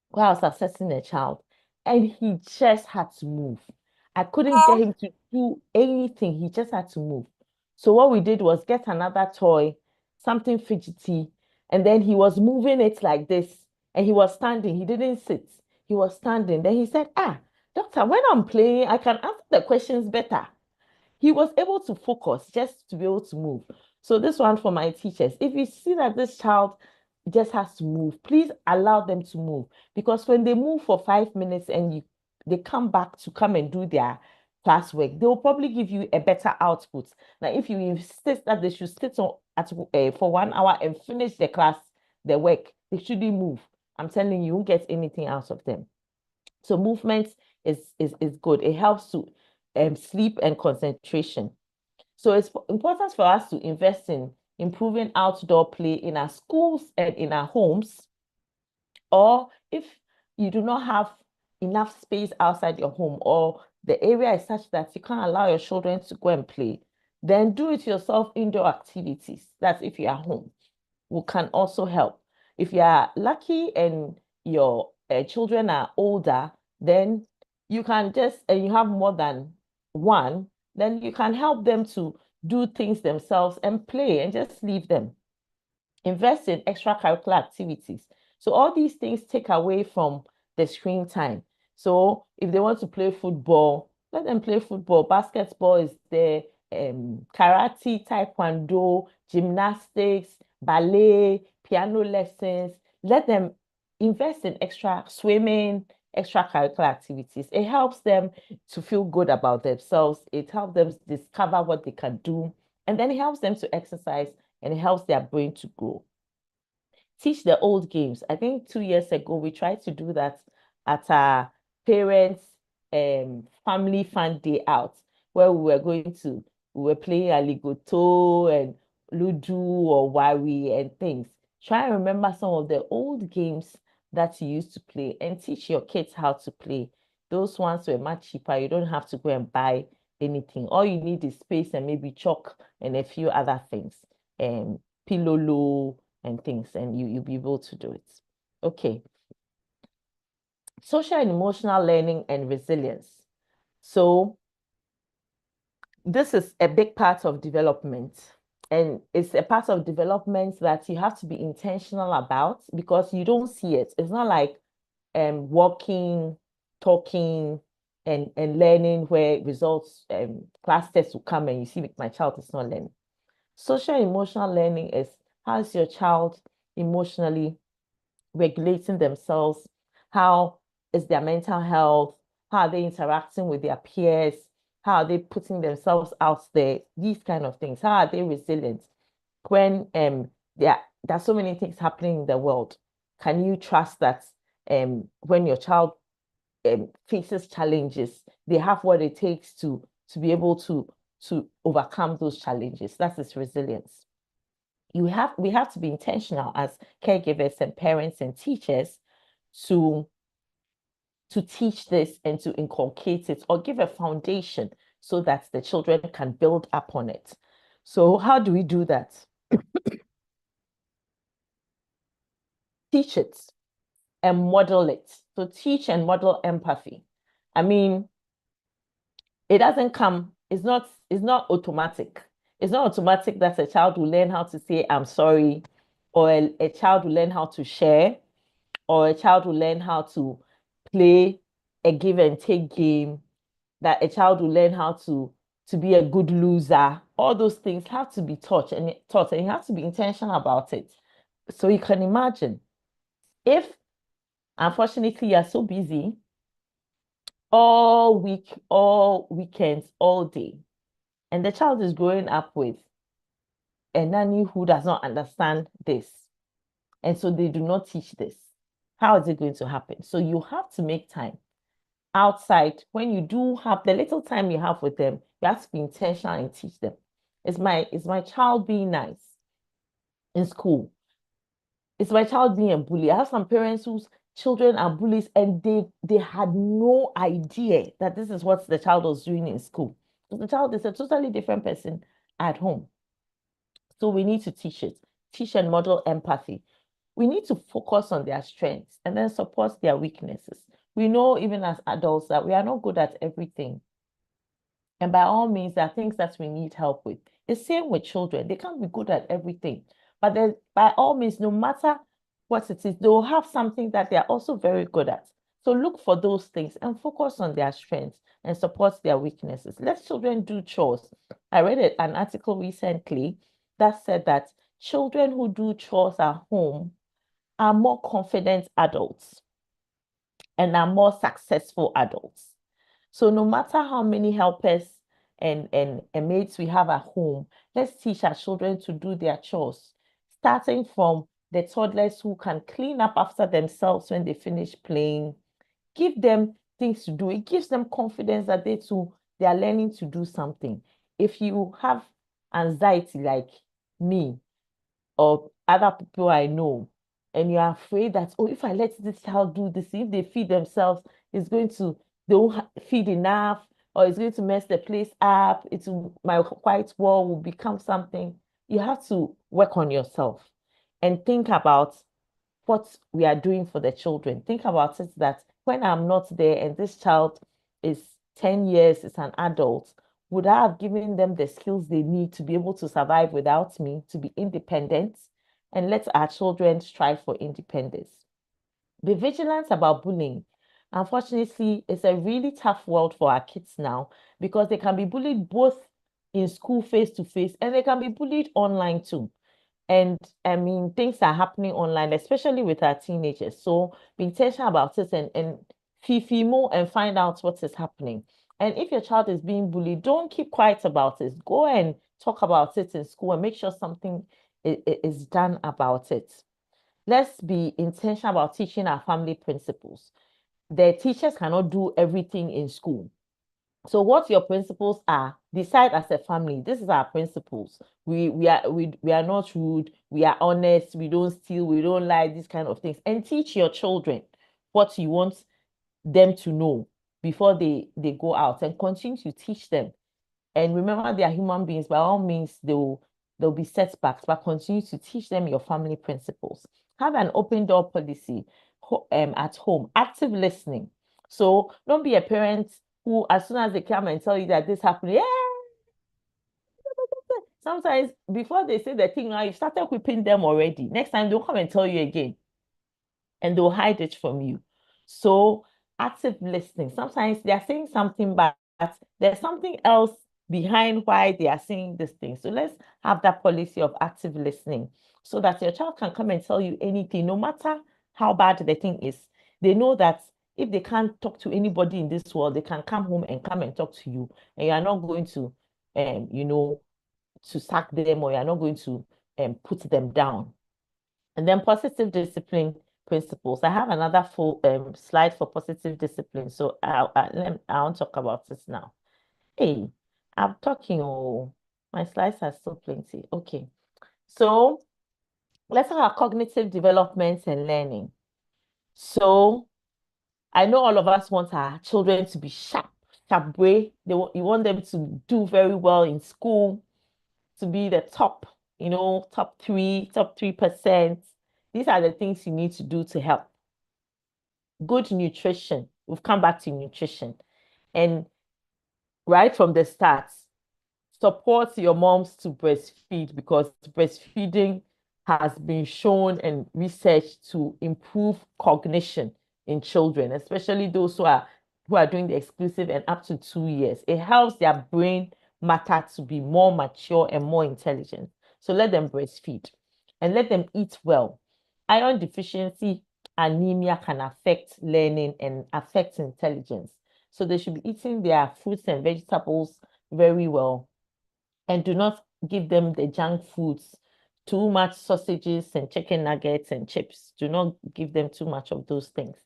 where I was assessing a child and he just had to move. I couldn't get him to do anything. He just had to move. So what we did was get another toy, something fidgety, and then he was moving it like this, and he was standing. He didn't sit. He was standing. Then he said, doctor, when I'm playing, I can answer the questions better. He was able to focus just to be able to move. So this one for my teachers, if you see that this child just has to move, please allow them to move, because when they move for 5 minutes and they come back to come and do their classwork, they will probably give you a better output. Now, if you insist that they should sit for 1 hour and finish the work, they shouldn't move. I'm telling you, you won't get anything out of them. So movement is good. It helps to sleep and concentration. So it's important for us to invest in improving outdoor play in our schools and in our homes. Or if you do not have enough space outside your home, or the area is such that you can't allow your children to go and play, then do it yourself indoor activities. That's if you are home, who can also help. If you are lucky and your children are older, then you can just, and you have more than one, then you can help them to do things themselves and play and just leave them. Invest in extracurricular activities. So all these things take away from the screen time. So if they want to play football, let them play football. Basketball is there, karate, taekwondo, gymnastics, ballet, piano lessons. Let them invest in extra swimming, extracurricular activities. It helps them to feel good about themselves. It helps them discover what they can do. And then it helps them to exercise, and it helps their brain to grow. Teach the old games. I think 2 years ago, we tried to do that at our parents' family fun day out, where we were playing Aligoto and Ludu or Wari and things. Try and remember some of the old games that you used to play and teach your kids how to play. Those ones were much cheaper. You don't have to go and buy anything. All you need is space and maybe chalk and a few other things. Pilolo and things, and you'll be able to do it. Okay. Social and emotional learning and resilience. So this is a big part of development, and it's a part of development that you have to be intentional about, because you don't see it. It's not like walking, talking, and learning where results, class tests will come and you see my child is not learning. Social emotional learning is, how is your child emotionally regulating themselves? How is their mental health? How are they interacting with their peers? How are they putting themselves out there? These kind of things. How are they resilient when there are so many things happening in the world? Can you trust that when your child faces challenges, they have what it takes to be able to overcome those challenges? That is resilience. We have to be intentional as caregivers and parents and teachers to teach this and to inculcate it, or give a foundation so that the children can build upon it. So how do we do that? Teach it and model it. So teach and model empathy. I mean, it doesn't come, it's not automatic. It's not automatic that a child will learn how to say, I'm sorry, or a child will learn how to share, or a child will learn how to play a give and take game, that a child will learn how to be a good loser. All those things have to be taught, and you have to be intentional about it. So you can imagine, if unfortunately you are so busy all week, all weekends, all day, and the child is growing up with a nanny who does not understand this, and so they do not teach this, how is it going to happen? So you have to make time outside. When you do have the little time you have with them, you have to be intentional and teach them. Is my child being nice in school? Is my child being a bully? I have some parents whose children are bullies, and they had no idea that this is what the child was doing in school. The child is a totally different person at home. So we need to teach it, teach and model empathy. We need to focus on their strengths and then support their weaknesses. We know, even as adults, that we are not good at everything. And by all means, there are things that we need help with. The same with children. They can't be good at everything. But then, by all means, no matter what it is, they will have something that they are also very good at. So look for those things and focus on their strengths and support their weaknesses. Let children do chores. I read an article recently that said that children who do chores at home are more confident adults and are more successful adults. So no matter how many helpers and maids we have at home, let's teach our children to do their chores, starting from the toddlers who can clean up after themselves when they finish playing. Give them things to do. It gives them confidence that they are learning to do something. If you have anxiety like me or other people I know, and you're afraid that, oh, if I let this child do this, if they feed themselves, it's going to, they won't feed enough, or it's going to mess the place up. My white wall will become something. You have to work on yourself and think about what we are doing for the children. Think about it that when I'm not there and this child is 10 years, is an adult, would I have given them the skills they need to be able to survive without me, to be independent? And let our children strive for independence. Be vigilant about bullying. Unfortunately, it's a really tough world for our kids now because they can be bullied both in school face to face and they can be bullied online too. And I mean, things are happening online, especially with our teenagers. So be intentional about it and fifi more and find out what is happening. And if your child is being bullied, don't keep quiet about it. Go and talk about it in school and make sure something is done about it. Let's be intentional about teaching our family principles. The teachers cannot do everything in school. So what your principles are, decide as a family. This is our principles. We are not rude, we are honest, we don't steal, we don't lie, these kind of things. And teach your children what you want them to know before they go out, and continue to teach them. And remember, they are human beings. By all means, there'll be setbacks, but continue to teach them your family principles. Have an open door policy at home. Active listening. So don't be a parent who, as soon as they come and tell you that this happened, yeah. Sometimes before they say the thing, now you started whipping them already. Next time they'll come and tell you again, and they'll hide it from you. So active listening. Sometimes they are saying something, but there's something else behind why they are saying this thing. So let's have that policy of active listening so that your child can come and tell you anything, no matter how bad the thing is. They know that if they can't talk to anybody in this world, they can come home and come and talk to you, and you are not going to, to sack them, or you are not going to put them down. And then positive discipline principles. I have another full slide for positive discipline. So I want to talk about this now. Hey, I'm talking. Oh, my slides are still plenty. Okay. So let's talk about cognitive development and learning. So I know all of us want our children to be sharp brain. You want them to do very well in school, to be the top, top 3%. These are the things you need to do to help. Good nutrition. We've come back to nutrition. And right from the start, support your moms to breastfeed, because breastfeeding has been shown and researched to improve cognition in children, especially those who are doing the exclusive and up to 2 years. It helps their brain matter to be more mature and more intelligent. So let them breastfeed and let them eat well. Iron deficiency, anemia can affect learning and affect intelligence. So they should be eating their fruits and vegetables very well. And do not give them the junk foods, too much sausages and chicken nuggets and chips. Do not give them too much of those things.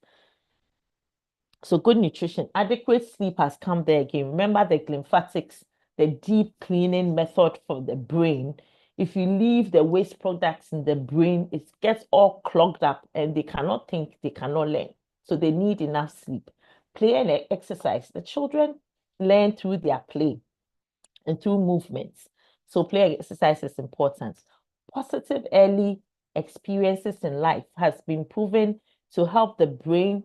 So good nutrition. Adequate sleep has come there again. Remember the lymphatics, the deep cleaning method for the brain. If you leave the waste products in the brain, it gets all clogged up and they cannot think, they cannot learn. So they need enough sleep. Play and exercise. The children learn through their play and through movements. So play and exercise is important. Positive early experiences in life has been proven to help the brain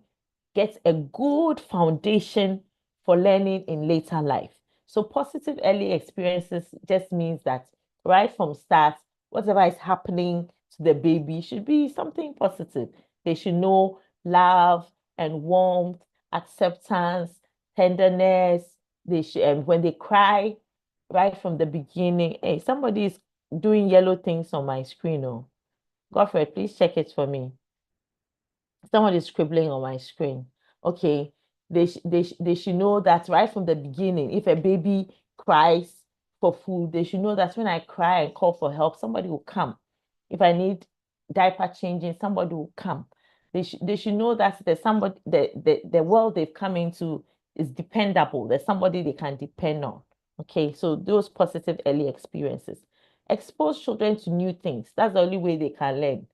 get a good foundation for learning in later life. So positive early experiences just means that right from start, whatever is happening to the baby should be something positive. They should know love and warmth, acceptance, tenderness. They should, when they cry, right from the beginning. Hey, somebody is doing yellow things on my screen. Oh, Godfrey, please check it for me. Someone is scribbling on my screen. Okay, they should know that right from the beginning. If a baby cries for food, they should know that when I cry and call for help, somebody will come. If I need diaper changing, somebody will come. They should know that there's somebody, the world they've come into is dependable. There's somebody they can depend on. Okay, so those positive early experiences. Expose children to new things. That's the only way they can learn.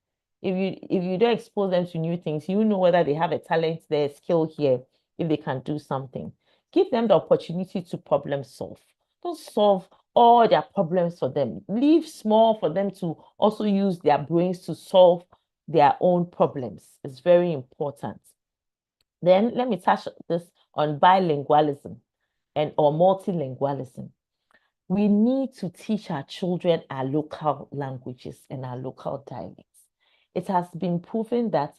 If you don't expose them to new things, you know whether they have a talent there, skill here. if they can do something. Give them the opportunity to problem solve. Don't solve all their problems for them. Leave small for them to also use their brains to solve their own problems. It's very important. Then let me touch this on bilingualism or multilingualism. We need to teach our children our local languages and our local dialects. It has been proven that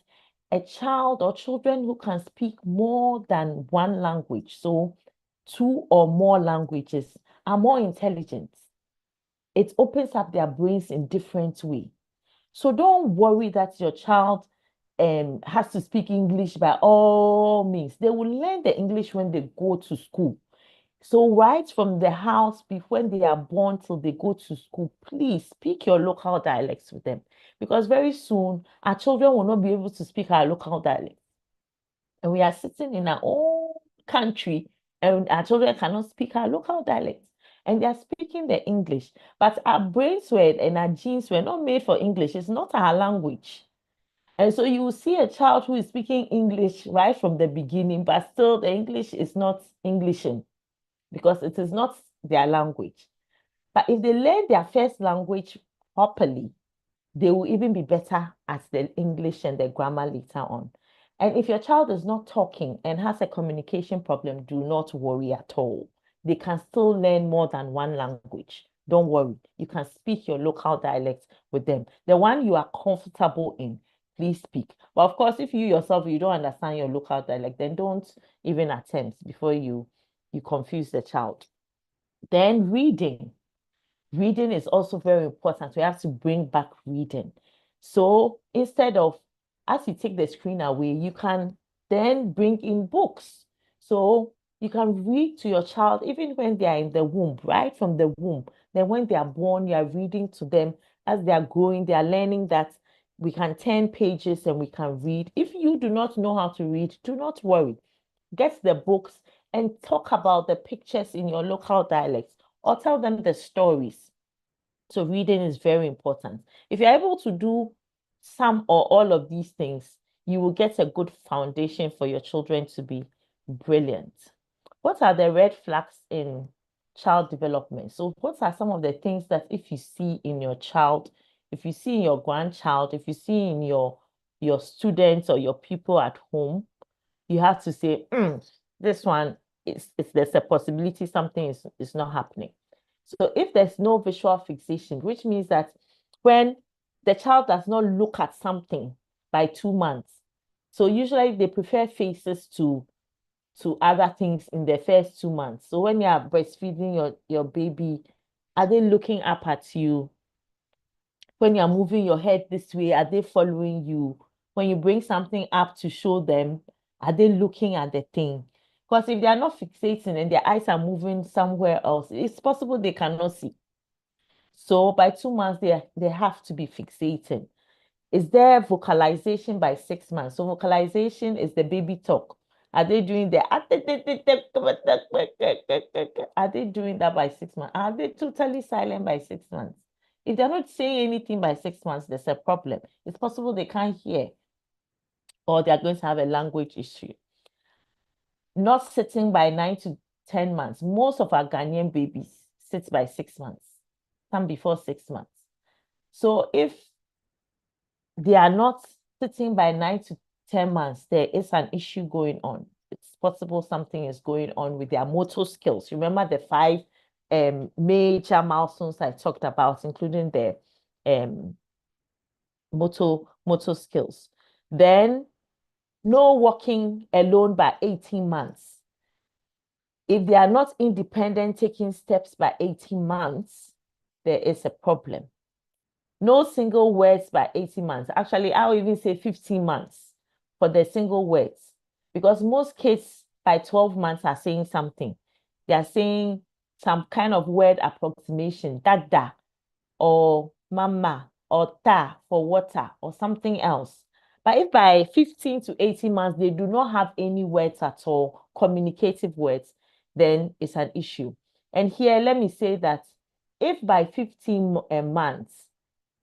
a child or children who can speak more than one language, so 2 or more languages, are more intelligent. It opens up their brains in different way. So don't worry that your child has to speak English by all means. They will learn the English when they go to school. So right from the house, when they are born till they go to school, please speak your local dialects with them. Because very soon, our children will not be able to speak our local dialects. And we are sitting in our own country, and our children cannot speak our local dialects. And they are speaking the English. But our brains and our genes were not made for English. It's not our language. And so you will see a child who is speaking English right from the beginning, but still the English is not Englishing, because it is not their language. But if they learn their first language properly, they will even be better at the English and the grammar later on. And if your child is not talking and has a communication problem, do not worry at all. They can still learn more than one language. Don't worry. You can speak your local dialect with them. The one you are comfortable in, please speak. But of course, if you yourself, you don't understand your local dialect, then don't even attempt before you confuse the child. Then reading. Reading is also very important. We have to bring back reading. So instead of, as you take the screen away, you can then bring in books. So you can read to your child even when they are in the womb, right from the womb. Then when they are born, you are reading to them. As they are growing, they are learning that we can turn pages and we can read. If you do not know how to read, do not worry. Get the books and talk about the pictures in your local dialects, or tell them the stories. So reading is very important. If you're able to do some or all of these things, you will get a good foundation for your children to be brilliant. What are the red flags in child development? So what are some of the things that if you see in your child, if you see in your grandchild, if you see in your students or your people at home, you have to say, this one there's a possibility something is not happening. So if there's no visual fixation, which means that when the child does not look at something by 2 months, so usually they prefer faces to other things in the first 2 months. So when you are breastfeeding your baby, are they looking up at you? When you're moving your head this way, are they following you? When you bring something up to show them, are they looking at the thing? Because if they are not fixating and their eyes are moving somewhere else, it's possible they cannot see. So by 2 months, they have to be fixating. Is there vocalization by 6 months? So vocalization is the baby talk. Are they doing the are they doing that by 6 months? Are they totally silent by 6 months? If they're not saying anything by 6 months, there's a problem. It's possible they can't hear, or they're going to have a language issue. Not sitting by 9 to 10 months. Most of our Ghanaian babies sit by 6 months, some before 6 months. So if they are not sitting by 9 to 10 months, there is an issue going on. It's possible something is going on with their motor skills. Remember the 5 major milestones I talked about, including the motor skills. Then no walking alone by 18 months. If they are not independent, taking steps by 18 months, there is a problem. No single words by 18 months. Actually, I'll even say 15 months for the single words, because most kids by 12 months are saying something. They are saying some kind of word approximation, dada, or mama, or ta for water, or something else. But if by 15 to 18 months, they do not have any words at all, communicative words, then it's an issue. And here, let me say that if by 15 months,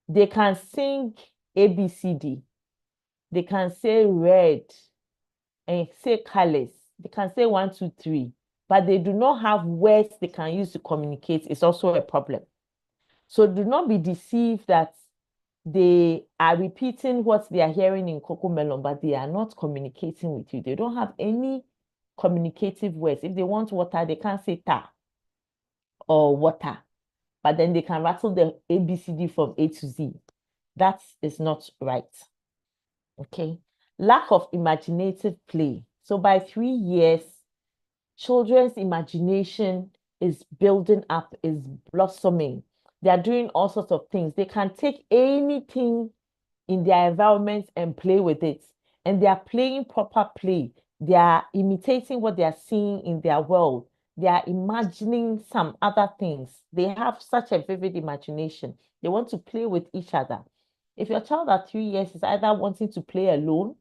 they can sing ABCD, they can say red, and say colors, they can say 1, 2, 3, but they do not have words they can use to communicate, it's also a problem. So do not be deceived that they are repeating what they are hearing in Cocomelon, but they are not communicating with you. They don't have any communicative words. If they want water, they can't say ta or water, but then they can rattle the ABCD from A to Z. That is not right. Okay. Lack of imaginative play. So by 3 years, children's imagination is building up, is blossoming. They are doing all sorts of things. They can take anything in their environment and play with it. And they are playing proper play. They are imitating what they are seeing in their world. They are imagining some other things. They have such a vivid imagination. They want to play with each other. If your child at 3 years is either wanting to play alone,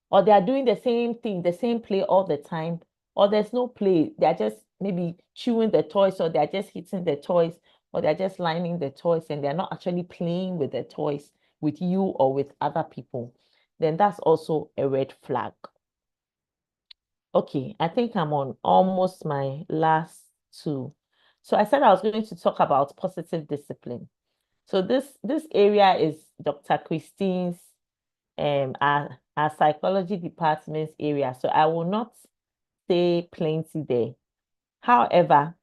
or they are doing the same thing, the same play all the time, or there's no play, they are just maybe chewing the toys, or they're just hitting the toys, or they're just lining the toys, and they're not actually playing with the toys with you or with other people, then that's also a red flag. Okay, I think I'm on almost my last 2. So I said I was going to talk about positive discipline. So this area is Dr. Christine's our psychology department's area. So I will not say plenty there. However,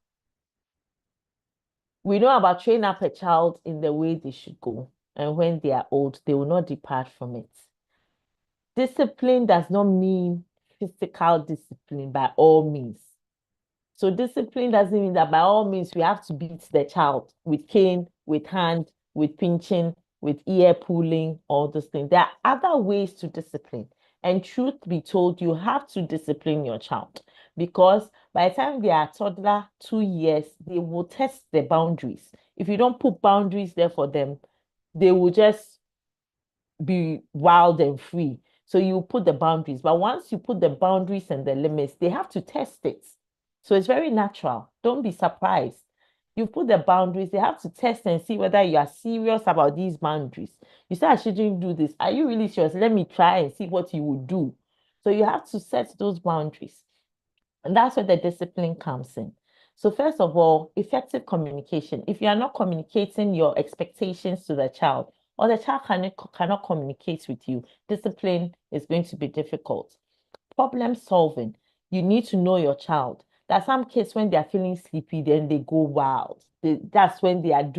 we know about train up a child in the way they should go. And when they are old, they will not depart from it. Discipline does not mean physical discipline by all means. So discipline doesn't mean that by all means we have to beat the child with cane, with hand, with pinching, with ear pulling, all those things. There are other ways to discipline. And truth be told, you have to discipline your child because by the time they are toddler, 2 years, they will test the boundaries. If you don't put boundaries there for them, they will just be wild and free. So you put the boundaries. But once you put the boundaries and the limits, they have to test it. So it's very natural. Don't be surprised. You put the boundaries, they have to test and see whether you are serious about these boundaries. You say, I shouldn't do this. Are you really serious? Let me try and see what you would do. So you have to set those boundaries. And that's where the discipline comes in. So first of all, effective communication. If you are not communicating your expectations to the child, or the child cannot communicate with you, discipline is going to be difficult. Problem solving. You need to know your child. There are some kids when they are feeling sleepy, then they go wild. That's when they are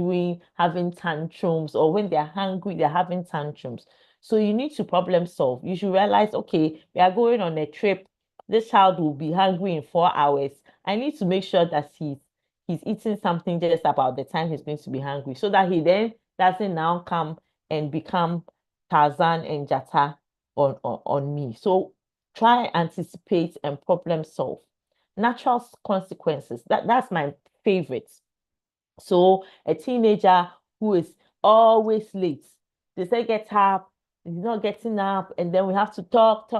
having tantrums, or when they are hungry, they're having tantrums. So you need to problem solve. You should realize, okay, we are going on a trip. This child will be hungry in 4 hours. I need to make sure that he's eating something just about the time he's going to be hungry, so that he then doesn't now come and become Tarzan and Jata on me. So try, anticipate, and problem solve. Natural consequences. That's my favorite. So a teenager who is always late. They say get up, he's not getting up, and then we have to talk.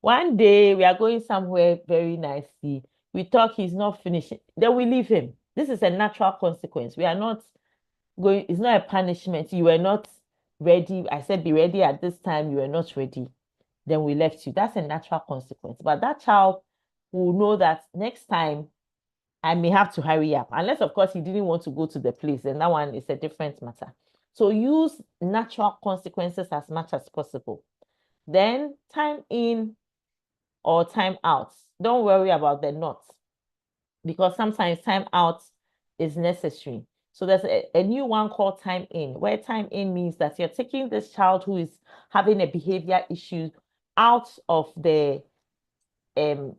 One day we are going somewhere very nicely. We talk, he's not finishing. Then we leave him. This is a natural consequence. We are not going, it's not a punishment. You were not ready. I said be ready at this time. You were not ready. Then we left you. That's a natural consequence. But that child will know that next time I may have to hurry up. Unless, of course, he didn't want to go to the place. And that one is a different matter. So use natural consequences as much as possible. Then time in or time out. Don't worry about the not, because sometimes time out is necessary. So there's a new one called time in, where time in means that you're taking this child who is having a behavior issue out of the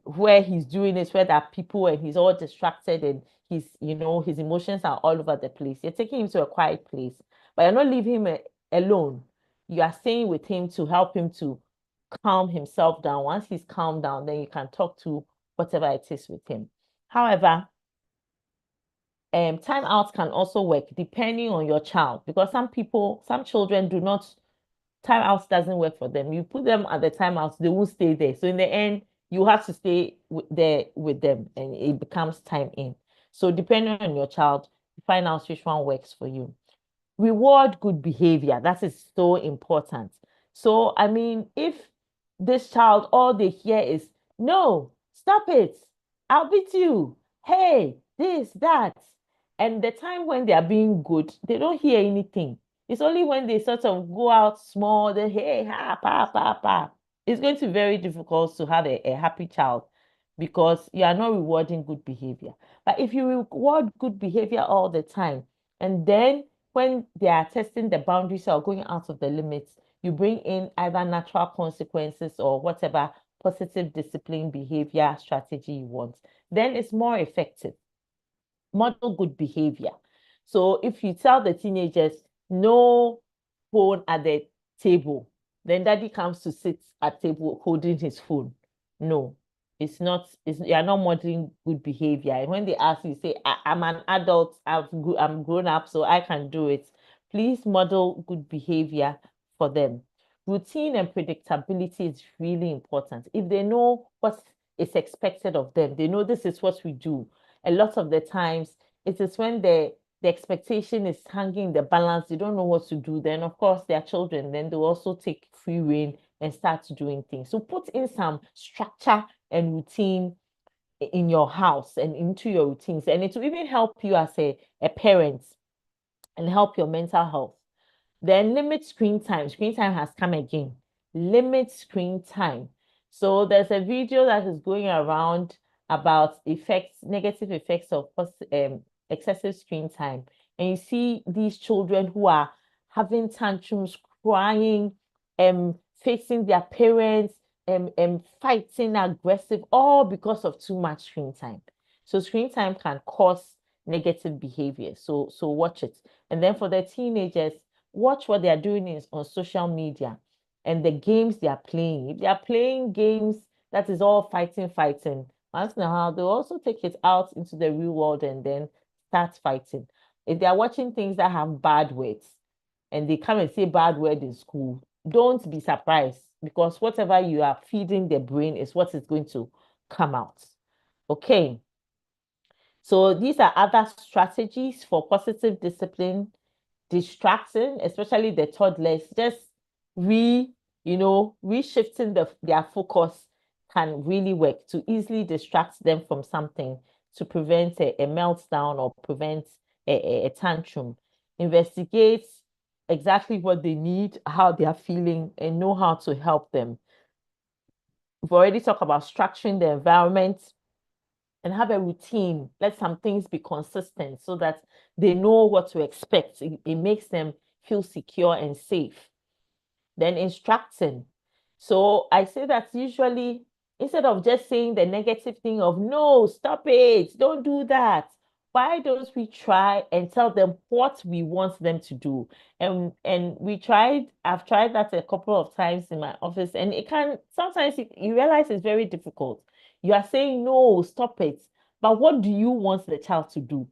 where he's doing it, where there are people and he's all distracted and his emotions are all over the place. You're taking him to a quiet place, but you're not leaving him alone. You are staying with him to help him to calm himself down. Once he's calmed down, then you can talk to whatever it is with him. However, timeouts can also work depending on your child, because some children do not, timeouts doesn't work for them. You put them at the timeouts, they won't stay there. So in the end, you have to stay there with them and it becomes time in. So depending on your child, find out which one works for you. Reward good behavior. That is so important. So, I mean, if this child, all they hear is, no, stop it, I'll beat you, hey, this, that. And the time when they are being good, they don't hear anything. It's only when they sort of go out small, they hey, ha, pa, pa, pa. It's going to be very difficult to have a happy child because you are not rewarding good behavior. But if you reward good behavior all the time, and then when they are testing the boundaries or going out of the limits, you bring in either natural consequences or whatever positive discipline behavior strategy you want, then it's more effective. Model good behavior. So if you tell the teenagers, no phone at the table, then daddy comes to sit at table holding his phone. No, it's not, you're not modeling good behavior. And when they ask you, say, I'm an adult, I'm grown up, so I can do it. Please model good behavior for them. Routine and predictability is really important. If they know what is expected of them, they know this is what we do. A lot of the times, it is when the expectation is hanging in the balance, they don't know what to do. Then, of course, their children, then they'll also take free rein and start doing things. So put in some structure and routine in your house and into your routines. And it will even help you as a parent and help your mental health. Then limit screen time. Screen time has come again. Limit screen time. So there's a video that is going around about negative effects of excessive screen time. And you see these children who are having tantrums, crying, facing their parents, fighting aggressive, all because of too much screen time. So screen time can cause negative behavior. So watch it. And then for the teenagers, watch what they are doing on social media and the games they are playing. If they are playing games that is all fighting, once in a while, they'll also take it out into the real world and then start fighting. If they are watching things that have bad words and they come and say bad word in school, don't be surprised because whatever you are feeding the brain is what is going to come out. Okay. So these are other strategies for positive discipline. Distracting, especially the toddlers, just reshifting their focus can really work to easily distract them from something to prevent a meltdown or prevent a tantrum. Investigate exactly what they need, how they are feeling, and know how to help them. We've already talked about structuring the environment and have a routine. Let some things be consistent so that they know what to expect. It makes them feel secure and safe. Then instructing. So I say that usually instead of just saying the negative thing of no, stop it, don't do that. Why don't we try and tell them what we want them to do? And I've tried that a couple of times in my office, and it can sometimes you realize it's very difficult. You are saying no, stop it, but what do you want the child to do?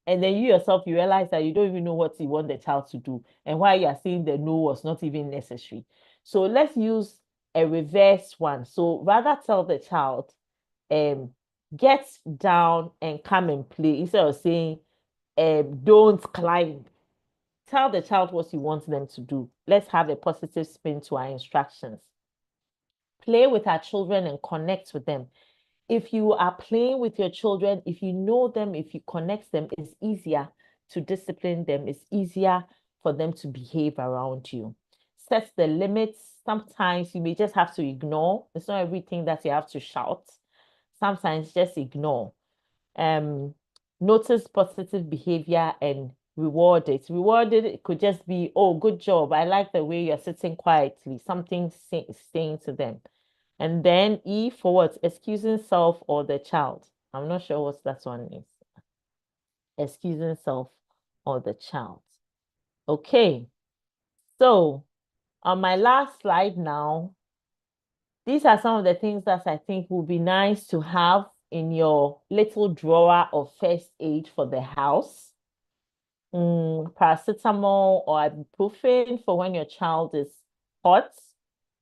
And then you yourself, you realize that you don't even know what you want the child to do and why you are saying the no was not even necessary. So let's use a reverse one. So rather tell the child, get down and come and play instead of saying, don't climb. Tell the child what you want them to do. Let's have a positive spin to our instructions. Play with our children and connect with them. If you are playing with your children, if you know them, if you connect them, it's easier to discipline them. It's easier for them to behave around you. Set the limits. Sometimes you may just have to ignore. It's not everything that you have to shout. Sometimes just ignore. Notice positive behavior and reward it. Rewarded, it could just be, oh, good job. I like the way you're sitting quietly. Something saying to them. And then E for what? Excusing self or the child. I'm not sure what that one is. Excusing self or the child. Okay. So on my last slide now, these are some of the things that I think would be nice to have in your little drawer of first aid for the house. Paracetamol or ibuprofen for when your child is hot.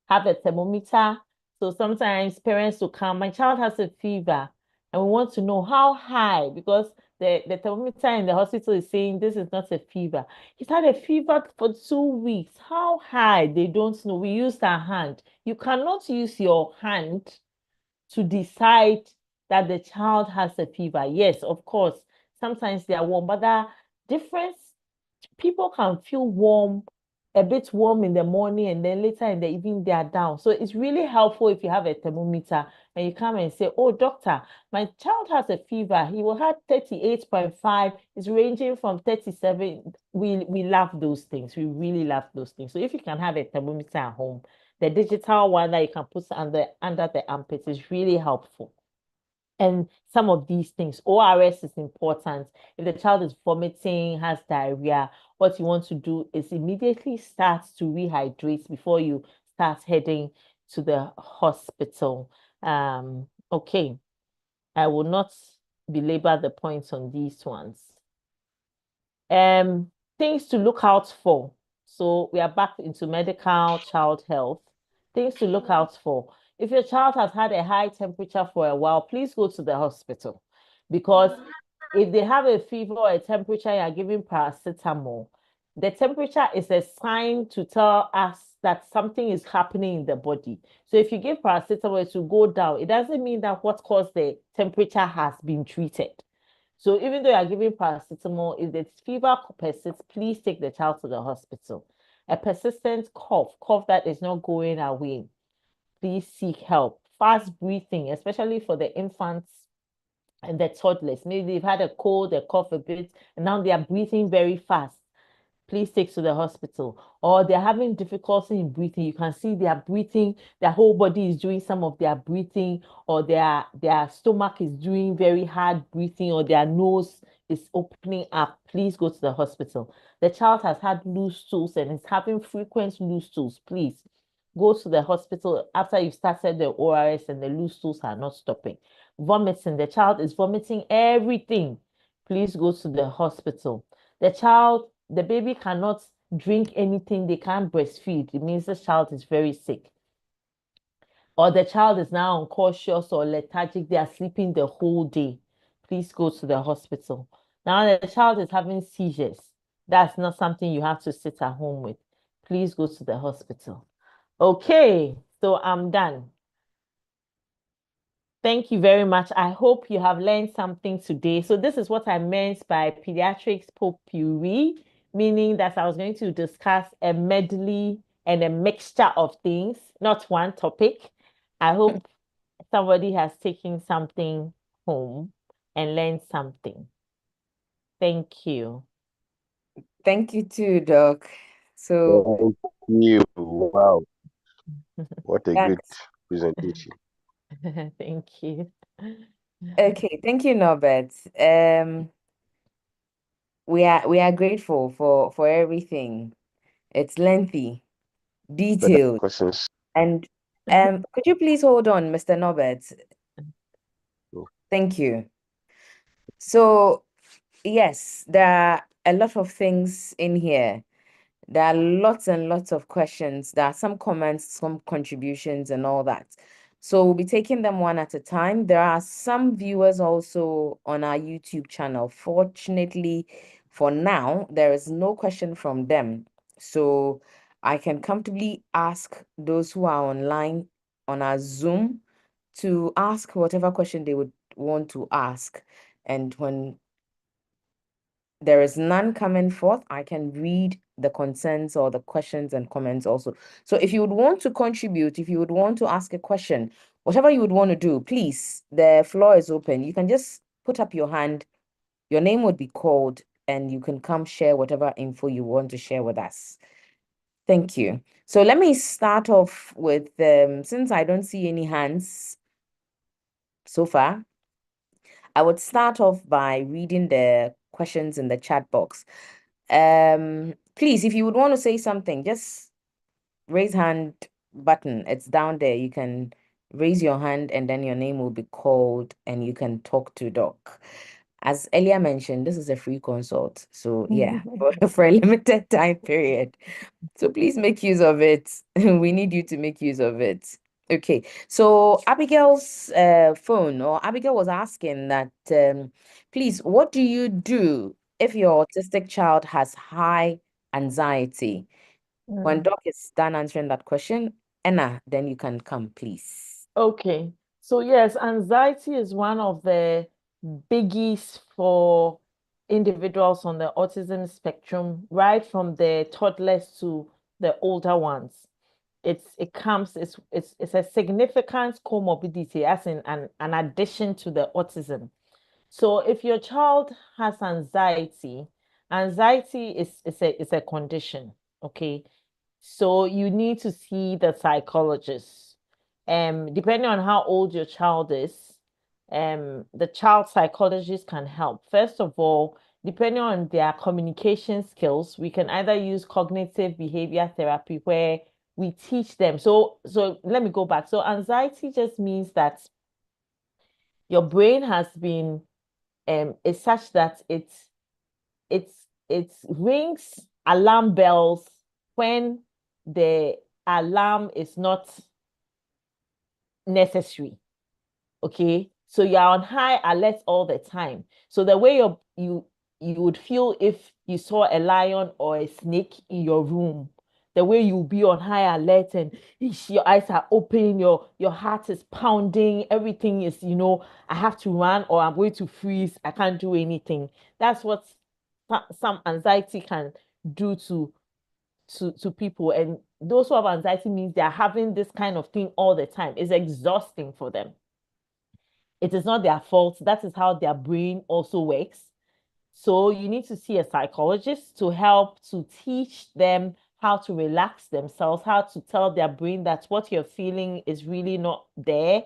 Have a thermometer. So sometimes parents will come, my child has a fever, and we want to know how high, because the thermometer in the hospital is saying this is not a fever. He's had a fever for 2 weeks. How high? They don't know. We used our hand. You cannot use your hand to decide that the child has a fever. Yes, of course, sometimes they are warm, but the difference, people can feel warm, a bit warm in the morning, and then later in the evening they are down. So it's really helpful if you have a thermometer and you come and say, oh, doctor, my child has a fever. He will have 38.5. It's ranging from 37. We love those things. We really love those things. So if you can have a thermometer at home, the digital one that you can put under the armpit is really helpful. And some of these things, ORS is important. If the child is vomiting, has diarrhea, what you want to do is immediately start to rehydrate before you start heading to the hospital. Okay, I will not belabor the points on these ones. Things to look out for. So we are back into medical child health. Things to look out for. If your child has had a high temperature for a while, please go to the hospital, because if they have a fever or a temperature, you are giving paracetamol. The temperature is a sign to tell us that something is happening in the body. So if you give paracetamol to go down, it doesn't mean that what caused the temperature has been treated. So even though you are giving paracetamol, if the fever persists, please take the child to the hospital. A persistent cough that is not going away, please seek help. Fast breathing, especially for the infants and the toddlers. Maybe they've had a cold, they cough a bit, and now they are breathing very fast. Please take to the hospital. Or they're having difficulty in breathing. You can see they are breathing, their whole body is doing some of their breathing, or their stomach is doing very hard breathing, or their nose is opening up. Please go to the hospital. The child has had loose stools and is having frequent loose stools. Please go to the hospital after you've started the ORS and the loose stools are not stopping. Vomiting, the child is vomiting everything. Please go to the hospital. The baby cannot drink anything, they can't breastfeed. It means the child is very sick. Or the child is now unconscious or lethargic, they are sleeping the whole day. Please go to the hospital. Now the child is having seizures. That's not something you have to sit at home with. Please go to the hospital. Okay, so I'm done. Thank you very much. I hope you have learned something today. So this is what I meant by pediatrics potpourri, meaning that I was going to discuss a medley and a mixture of things, not one topic. I hope somebody has taken something home and learned something. Thank you. Thank you too, Doc. So Thank you. Wow, what a good that's presentation. Thank you. okay. Thank you, Norbert. We are grateful for everything. It's lengthy, Further detailed, questions? and could you please hold on, Mr. Norbert? No. Thank you. So yes, there are a lot of things in here. There are lots and lots of questions. There are some comments, some contributions, and all that. So we'll be taking them one at a time. There are some viewers also on our YouTube channel. Fortunately, for now, there is no question from them. So I can comfortably ask those who are online on our Zoom to ask whatever question they would want to ask. And when there is none coming forth, I can read the concerns or the questions and comments also. So if you would want to contribute, if you would want to ask a question, whatever you would want to do, please, the floor is open. You can just put up your hand, your name would be called, and you can come share whatever info you want to share with us. Thank you. So let me start off with, since I don't see any hands so far, I would start off by reading the questions in the chat box. Please, if you would want to say something, just raise hand button. It's down there. You can raise your hand and then your name will be called and you can talk to Doc. As earlier mentioned, this is a free consult. So yeah, for a limited time period. So please make use of it. We need you to make use of it. Okay, so Abigail's phone, or Abigail was asking that, please, what do you do if your autistic child has high anxiety? When Doc is done answering that question, Anna, then you can come, please. Okay. So yes, anxiety is one of the biggies for individuals on the autism spectrum, right from the toddlers to the older ones. It's a significant comorbidity, as in an addition to the autism. So if your child has anxiety, anxiety is a condition, okay? So you need to see the psychologist. Depending on how old your child is, the child psychologist can help. First of all, depending on their communication skills, we can either use cognitive behavior therapy where we teach them. So let me go back. So anxiety just means that your brain has been is such that it rings alarm bells when the alarm is not necessary. Okay, so you're on high alert all the time. So the way you would feel if you saw a lion or a snake in your room, the way you'll be on high alert and your eyes are open, your heart is pounding, everything is, I have to run or I'm going to freeze, I can't do anything. That's what some anxiety can do to people. And those who have anxiety means they're having this kind of thing all the time. It's exhausting for them. It is not their fault. That is how their brain also works. So you need to see a psychologist to help to teach them how to relax themselves, how to tell their brain that what you're feeling is really not there,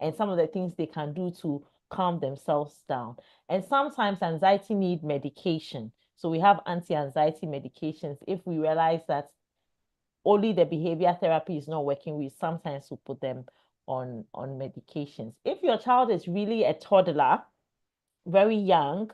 and some of the things they can do to calm themselves down. And sometimes anxiety need medication. So we have anti-anxiety medications. If we realize that only the behavior therapy is not working, we sometimes will put them on medications. If your child is really a toddler, very young,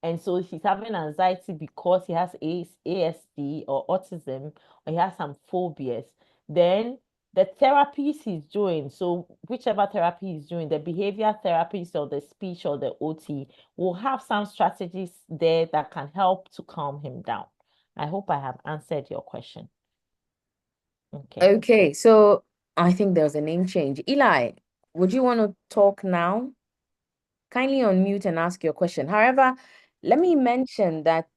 and so he's having anxiety because he has ASD or autism, or he has some phobias, then the therapies he's doing, so whichever therapy he's doing, the behavior therapist or the speech or the OT, will have some strategies there that can help to calm him down. I hope I have answered your question. Okay. Okay, so I think there's a name change. Eli, would you want to talk now? Kindly unmute and ask your question. However, let me mention that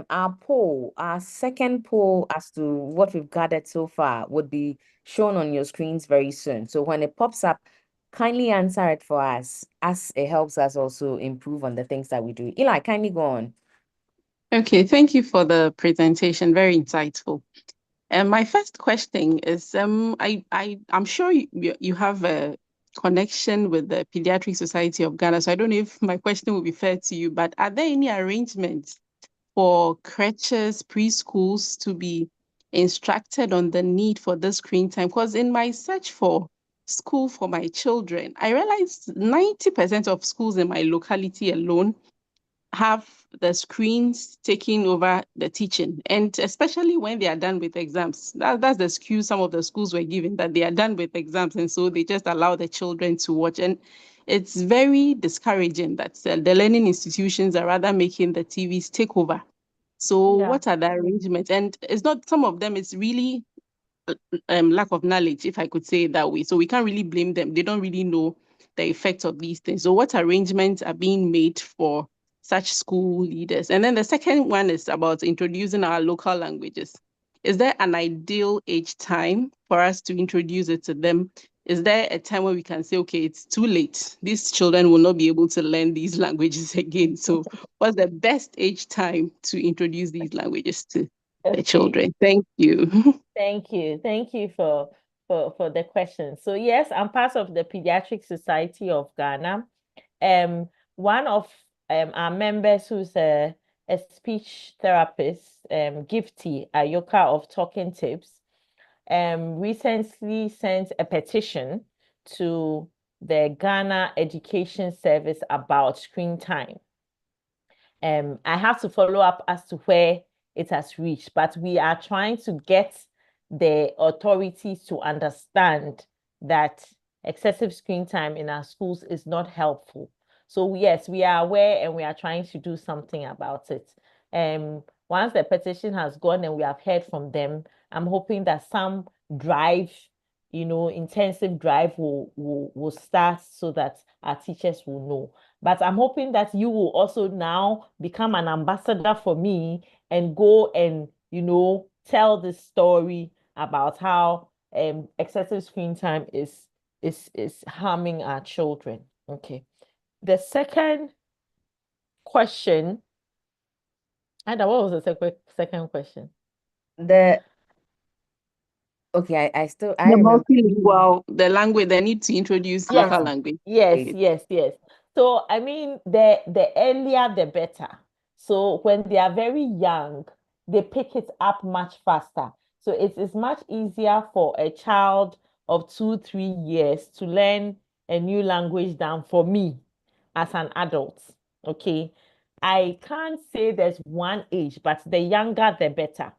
our second poll as to what we've gathered so far would be shown on your screens very soon. So when it pops up, kindly answer it for us, as it helps us also improve on the things that we do. Eli, kindly go on. Okay, thank you for the presentation. Very insightful. And my first question is, I'm sure you have a connection with the Pediatric Society of Ghana, so I don't know if my question will be fair to you, but are there any arrangements for creches, preschools to be instructed on the need for the screen time? Because in my search for school for my children, I realized 90% of schools in my locality alone have the screens taking over the teaching, and especially when they are done with exams. That's the excuse some of the schools were given, that they are done with exams, and so they just allow the children to watch. And it's very discouraging that the learning institutions are rather making the TVs take over. So what are the arrangements? And it's not, some of them, it's really lack of knowledge, if I could say it that way. So we can't really blame them. They don't really know the effects of these things. So what arrangements are being made for such school leaders? And then the second one is about introducing our local languages. Is there an ideal age time for us to introduce it to them? Is there a time where we can say, okay, it's too late, these children will not be able to learn these languages again? So what's the best age time to introduce these languages to the children? Thank you. Thank you. Thank you for the question. So yes, I'm part of the Pediatric Society of Ghana. One of our members who's a speech therapist, Gifty Ayoka of Talking Tips, recently sent a petition to the Ghana Education Service about screen time. I have to follow up as to where it has reached, but we are trying to get the authorities to understand that excessive screen time in our schools is not helpful. So yes, we are aware and we are trying to do something about it. Once the petition has gone and we have heard from them, I'm hoping that some drive, intensive drive will start so that our teachers will know. But I'm hoping that you will also now become an ambassador for me and go and, tell this story about how excessive screen time is harming our children. Okay. The second question, Ada, what was the second question? Okay, I The remember. multilingual, the language, they need to introduce Yes, local language. yes. So I mean, the earlier the better. So when they are very young, they pick it up much faster. So it is much easier for a child of 2, 3 years to learn a new language than for me as an adult. Okay. I can't say there's one age, but the younger the better.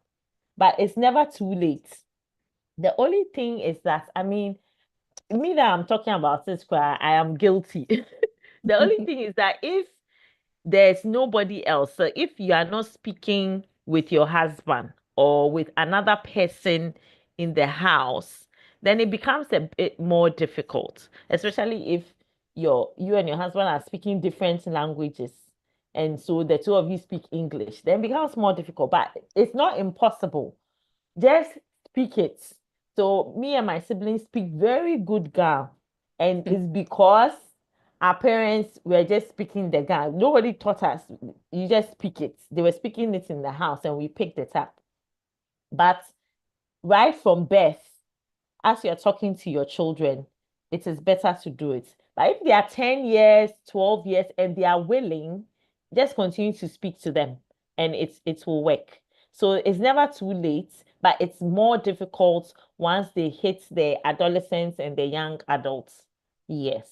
But it's never too late. The only thing is that, I mean, me that I'm talking about this, I am guilty. The only thing is that if there's nobody else, so if you are not speaking with your husband or with another person in the house, then it becomes a bit more difficult, especially if you and your husband are speaking different languages. And so the two of you speak English, then it becomes more difficult, but it's not impossible. Just speak it. So me and my siblings speak very good Ga, and it's because our parents were just speaking the Ga. Nobody taught us. You just speak it. They were speaking it in the house, and we picked it up. But right from birth, as you're talking to your children, it is better to do it. But if they are 10 years, 12 years, and they are willing, just continue to speak to them and it will work. So it's never too late, but it's more difficult once they hit the adolescents and the young adults. Yes.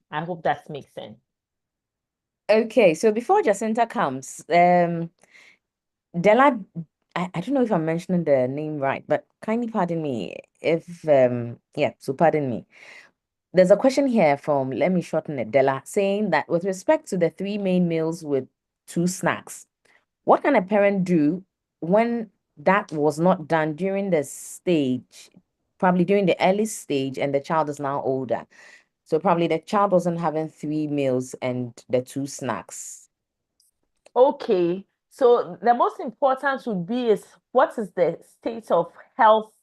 I hope that makes sense. Okay, so before Jacinta comes, Della, I don't know if I'm mentioning the name right, but kindly pardon me if so pardon me. There's a question here from, let me shorten it, Della, saying that with respect to the 3 main meals with 2 snacks, what can a parent do when that was not done during the stage, probably during the early stage, and the child is now older? So probably the child wasn't having 3 meals and the 2 snacks. Okay. So the most important would be is what is the state of health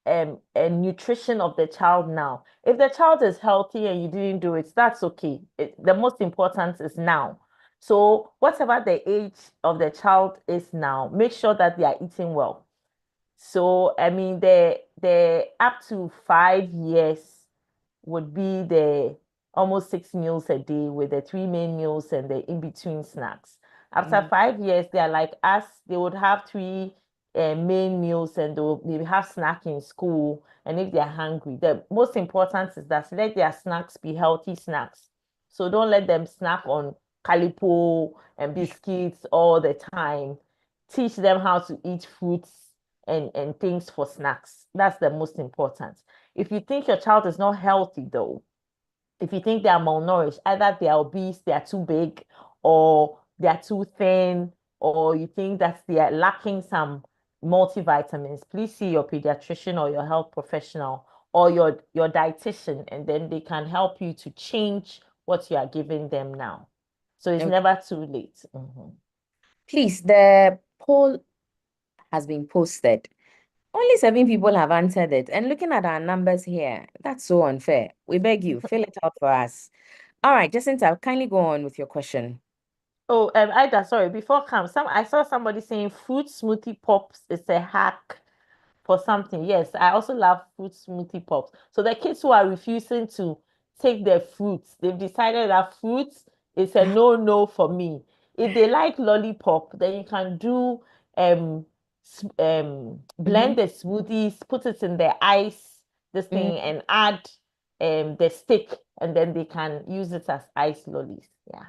and nutrition of the child now. If the child is healthy and you didn't do it, that's okay. The most important is now. So whatever the age of the child is now, make sure that they are eating well. So I mean, the up to 5 years would be the almost 6 meals a day with the 3 main meals and the in-between snacks. After 5 years, they are like us, they would have 3 main meals and they will maybe have snack in school. And if they're hungry, the most important is that let their snacks be healthy snacks. So don't let them snack on calipo and biscuits all the time. Teach them how to eat fruits and things for snacks. That's the most important. If you think your child is not healthy, though, if you think they are malnourished, either they are obese, they are too big, or they are too thin, or you think that they are lacking some multivitamins, please see your pediatrician or your health professional or your dietitian, and then they can help you to change what you are giving them now. So it's Okay. never too late. Please, the poll has been posted. Only 7 people have answered it. And looking at our numbers here, that's so unfair. We beg you, fill it out for us. All right, Jacinta, kindly go on with your question. Oh, Ida, sorry, before I saw somebody saying fruit smoothie pops is a hack for something. Yes, I also love fruit smoothie pops. So the kids who are refusing to take their fruits, they've decided that fruits is a no-no for me. If they like lollipop, then you can do blend the smoothies, put it in the ice, this thing, and add the stick, and then they can use it as ice lollies. Yeah.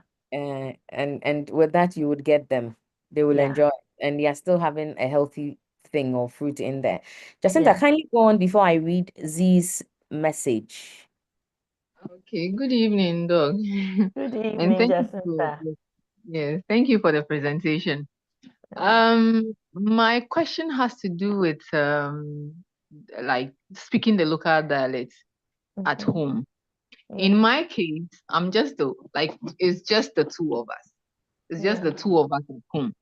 And with that, you would get them. They will Yeah. enjoy it. And you're still having a healthy thing or fruit in there. Jacinta, Yeah. kindly go on before I read Z's message. Okay, good evening, Doc. Good And evening, thank you for Jacinta. yes, thank you for the presentation. My question has to do with like speaking the local dialects at Mhm. home. Yeah, In my case, I'm just it's just the two of us. It's just yeah, the two of us at home.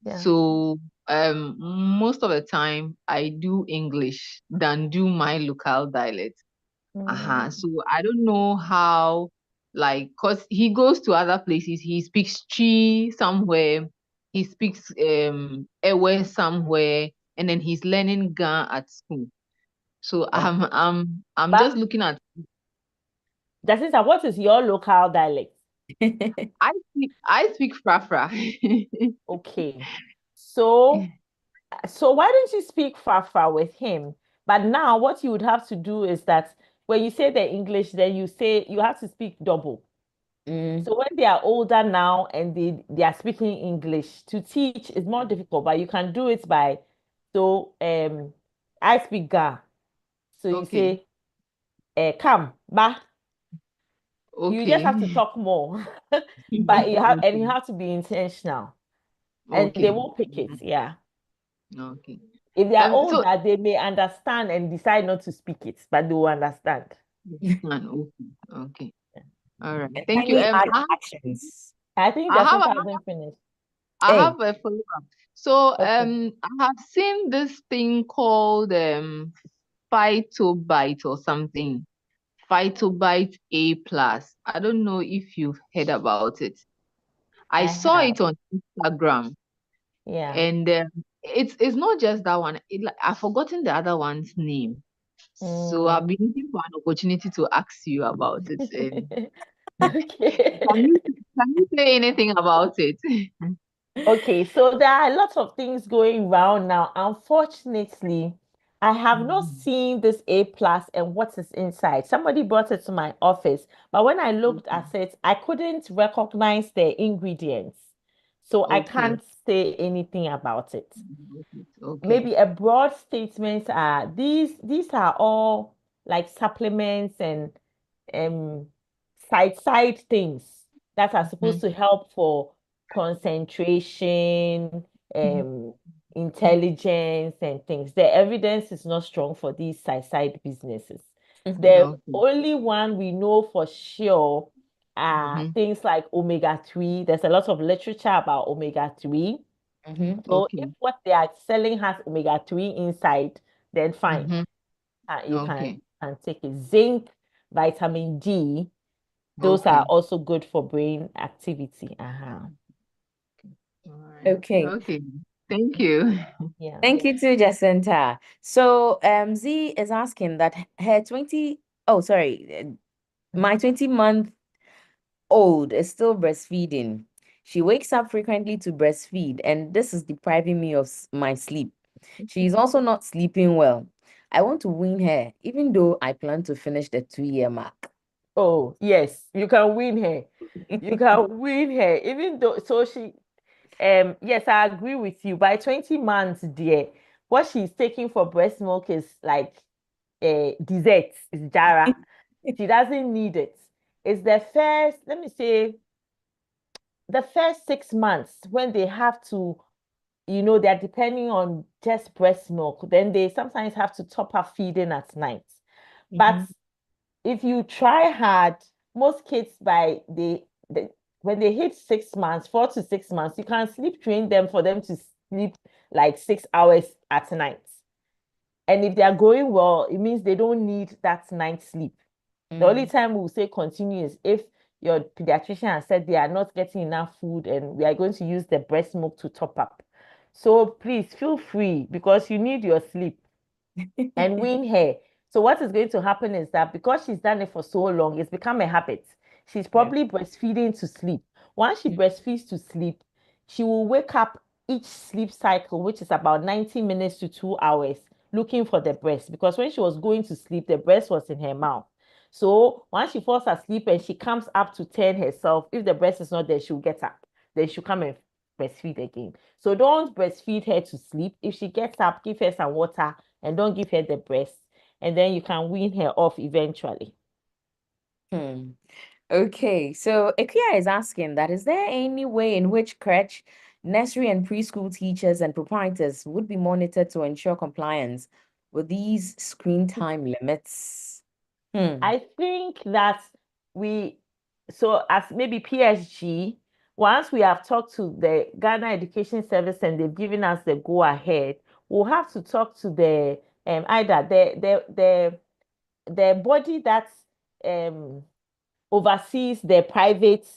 yeah. So most of the time I do English than do my local dialect. Mm, So I don't know how, like, cause he goes to other places. He speaks Chi somewhere. He speaks Ewe somewhere, and then he's learning Ga at school. So okay. I'm But just looking at. Jacinta, what is your local dialect? I speak Frafra. Okay. So, so why don't you speak Fafa with him? But now what you would have to do is that when you say the English, then you say you have to speak double. Mm, So when they are older now and they are speaking English, to teach is more difficult, but you can do it by I speak Ga. So you Okay, say come, ba. You just have to okay, talk more. But you okay, have to be intentional. And they okay, will pick it, yeah. okay. If they are So older, they may understand and decide not to speak it, but they will understand. okay, okay. All right. Yeah. Thank you. kindly add actions. I think I have Jacinta another hasn't finished. I Hey. have a follow-up. So Okay. I have seen this thing called Phytobite or something. Phytobite A plus. I don't know if you've heard about it. I I saw have. it on Instagram, Yeah. and it's not just that one. I've forgotten the other one's name. So I've Mm. been looking for an opportunity to ask you about it. And can Okay. you can you say anything about it? Okay, so there are a lot of things going around now. Unfortunately, I have not Mhm. seen this A plus and what is inside. Somebody brought it to my office, but when I looked Okay. at it, I couldn't recognize the ingredients. So I Okay. can't say anything about it. Okay. Maybe a broad statement are these are all like supplements and um side things that are supposed Mhm. to help for concentration, intelligence and things. The evidence is not strong for these side businesses. The Okay. only one we know for sure are Mhm. things like omega-3. There's a lot of literature about omega-3. Mm-hmm. So if Okay. what they are selling has omega-3 inside, then fine. Mhm. You Okay. can take it. Zinc, vitamin D, those are Okay. also good for brain activity. Uh-huh. All right. Okay. Okay. Thank you. Yeah. Thank you too, Jacinta. So Z is asking that her 20, oh sorry, my 20-month old is still breastfeeding. She wakes up frequently to breastfeed, and this is depriving me of my sleep. She is also not sleeping well. I want to wean her, even though I plan to finish the 2-year mark. Oh, yes, you can win her. You can win her. Even though so she yes, I agree with you. By 20 months, dear, what she's taking for breast milk is like dessert, is Jara. She doesn't need it. It's the first, let me say, the first 6 months when they have to, they're depending on just breast milk, then they sometimes have to top up feeding at night. But Mhm. if you try hard, most kids when they hit 6 months, 4 to 6 months, you can sleep train them for them to sleep like 6 hours at night. And if they are going well, it means they don't need that night sleep. The only Mm. time we'll say continue is if your pediatrician has said they are not getting enough food and we are going to use the breast milk to top up. So please feel free because you need your sleep and wean her. So what is going to happen is that because she's done it for so long, it's become a habit. She's Yeah. probably breastfeeding to sleep. Once she breastfeeds to sleep, she will wake up each sleep cycle, which is about 90 minutes to 2 hours, looking for the breast. Because when she was going to sleep, the breast was in her mouth. So once she falls asleep and she comes up to turn herself, if the breast is not there, she'll get up. Then she'll come and breastfeed again. So don't breastfeed her to sleep. If she gets up, give her some water and don't give her the breast. and then you can wean her off eventually. Okay, so Ikuya is asking that is there any way in which crèche, nursery and preschool teachers and proprietors would be monitored to ensure compliance with these screen time limits? I think that so as maybe PSG, once we have talked to the Ghana Education Service and they've given us the go ahead, we'll have to talk to the either the body that oversees the private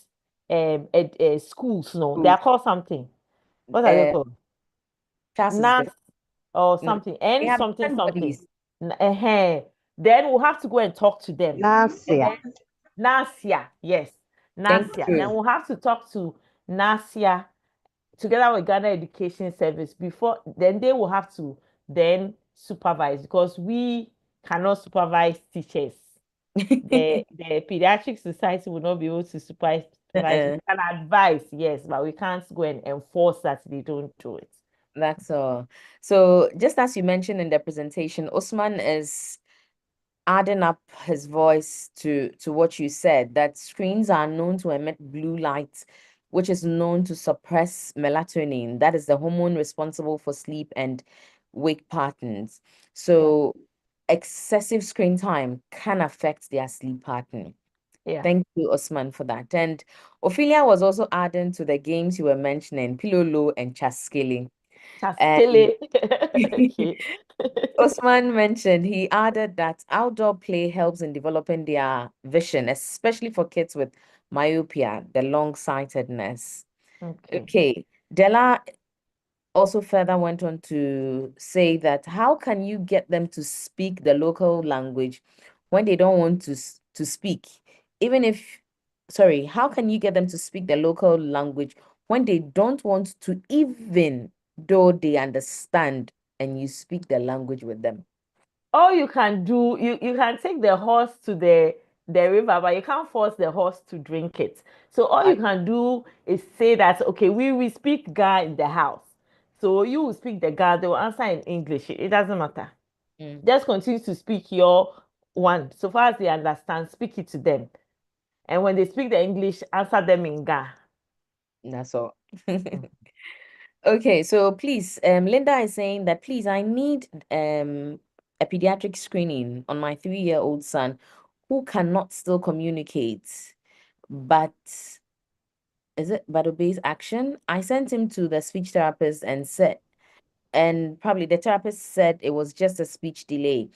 schools. No, they are called something. What are they Uh, called? Charles is NAS or no, something, they and have something different something. bodies. Then we'll have to go and talk to them. Nasia. Nasia, yes, Thank Nasia. you. Then we'll have to talk to Nasia together with Ghana Education Service before. Then they will have to then supervise because we cannot supervise teachers. The Pediatric Society will not be able to supervise. We can advise, yes, but we can't go and enforce that they don't do it. That's all. So just as you mentioned in the presentation, Osman is adding up his voice to what you said, that screens are known to emit blue light, which is known to suppress melatonin. That is the hormone responsible for sleep and wake patterns. So excessive screen time can affect their sleep pattern. Yeah. Thank you, Osman, for that. And Ophelia was also adding to the games you were mentioning, Pilolo and Chaskele. And Okay. Osman mentioned, he added that outdoor play helps in developing their vision, especially for kids with myopia, the long-sightedness. Okay. Della also further went on to say that how can you get them to speak the local language when they don't want to speak? Even if, sorry, how can you get them to speak the local language when they don't want to, even though they understand and you speak the language with them? All you can do, you can take the horse to the river, but you can't force the horse to drink it. So all you can do is say that, okay, we speak Ga in the house. So you will speak the Ga, they will answer in English. It doesn't matter. Just continue to speak your one. So far as they understand, speak it to them. And when they speak the English, answer them in Ga. That's all. Okay, so please, Linda is saying that please, I need a pediatric screening on my 3-year-old son who cannot still communicate, but obeys action. I sent him to the speech therapist and probably the therapist said it was just a speech delay.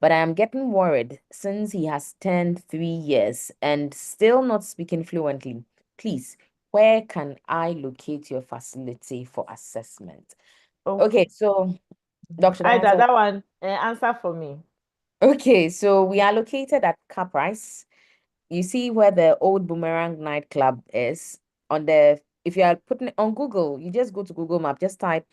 But I am getting worried since he has turned 3 years and still not speaking fluently. Please, where can I locate your facility for assessment? Okay, so Dr. Either Danzo. that one, answer for me. Okay, so we are located at Caprice. You see where the old Boomerang nightclub is on the, if you are putting it on Google, you just go to Google Map, just type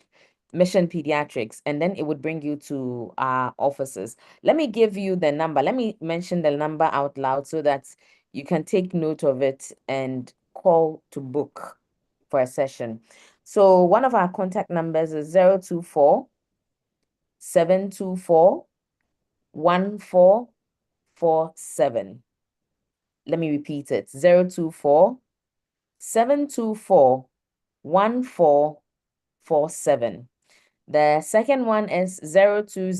Mission Pediatrics, and then it would bring you to our offices. Let me give you the number. Let me mention the number out loud so that you can take note of it and call to book for a session. So one of our contact numbers is 024 724 1447. Let me repeat it. 024 724 1447. The second one is 020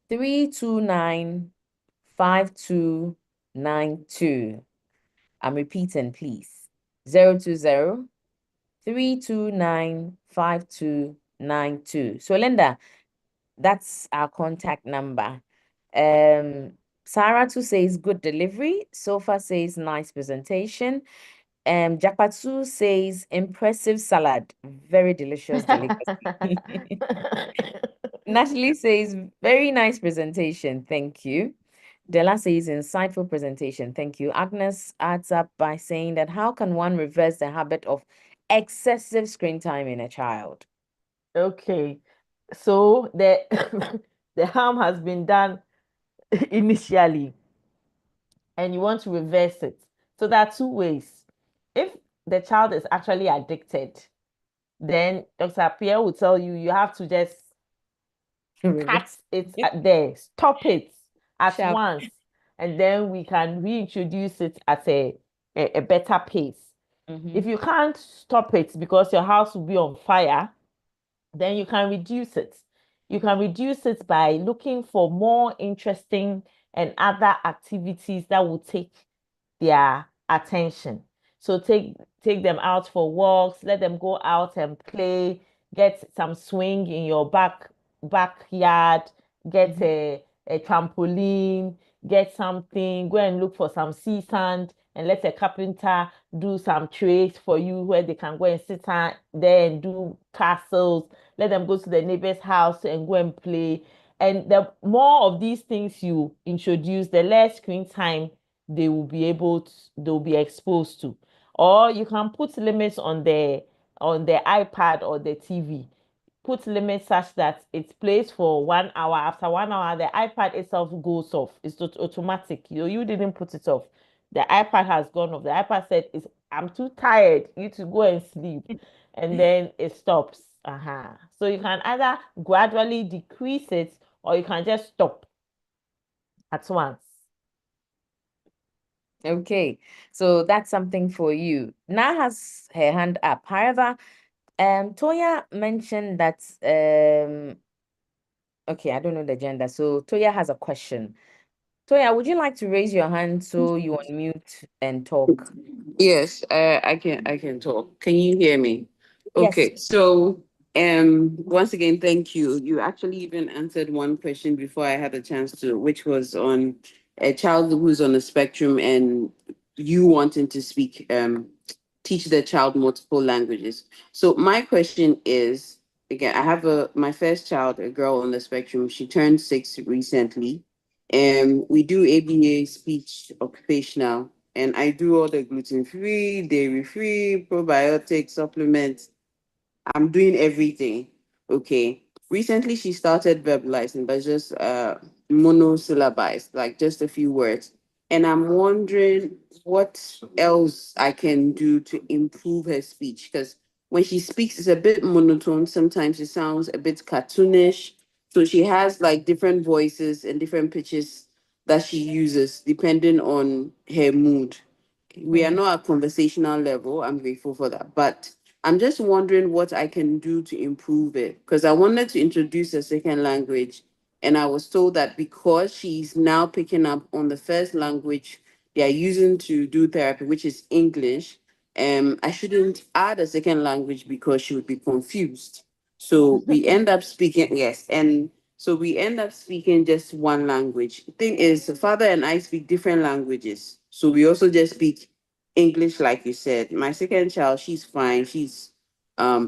329 5292. I'm repeating, please. 020 329 5292. So, Linda, that's our contact number. Sarah too says good delivery. Sofa says nice presentation. Jakpatu says impressive salad, very delicious delicacy. Natalie says very nice presentation, thank you. Della says insightful presentation, thank you. Agnes adds up by saying that how can one reverse the habit of excessive screen time in a child? Okay, so the the harm has been done initially, and you want to reverse it. So there are two ways. If the child is actually addicted, then Dr. Pierre will tell you you have to just cut it there, stop it at Sharp. once, and then we can reintroduce it at a better pace. If you can't stop it because your house will be on fire, then you can reduce it. You can reduce it by looking for more interesting and other activities that will take their attention. So take them out for walks, let them go out and play, get some swing in your backyard, get a trampoline, get something, go and look for some sea sand and let a carpenter do some trades for you where they can go and sit there and do castles. Let them go to the neighbor's house and go and play. And the more of these things you introduce, the less screen time they'll be exposed to. Or you can put limits on the iPad or the TV. Put limits such that it plays for 1 hour. After 1 hour, the iPad itself goes off. It's automatic. You didn't put it off. The iPad has gone off. The iPad said, I'm too tired. You to go and sleep. And then it stops. So you can either gradually decrease it or you can just stop at once. Okay, so that's something for you. Na has her hand up. However, Toya mentioned that okay, I don't know the gender. So Toya has a question. Toya, would you like to raise your hand so you unmute and talk? Yes, I can talk. Can you hear me? Yes. Okay, so once again, thank you. You actually even answered one question before I had a chance to, which was on a child who's on the spectrum and you wanting to teach the child multiple languages. So my question is, again, I have my first child, a girl on the spectrum. She turned 6 recently, and we do ABA speech occupational, and I do all the gluten-free, dairy-free, probiotic supplements. I'm doing everything. Okay. Recently, she started verbalizing, but just monosyllabized, like just a few words. And I'm wondering what else I can do to improve her speech. Because when she speaks, it's a bit monotone. Sometimes it sounds a bit cartoonish. So she has like different voices and different pitches that she uses depending on her mood. We are not at conversational level. I'm grateful for that. But I'm just wondering what I can do to improve it because I wanted to introduce a second language. And I was told that because she's now picking up on the first language they are using to do therapy, which is English, I shouldn't add a second language because she would be confused. So we end up speaking, yes. And so we end up speaking just one language. The thing is, the father and I speak different languages. So we also just speak English, like you said. My second child, she's fine. She's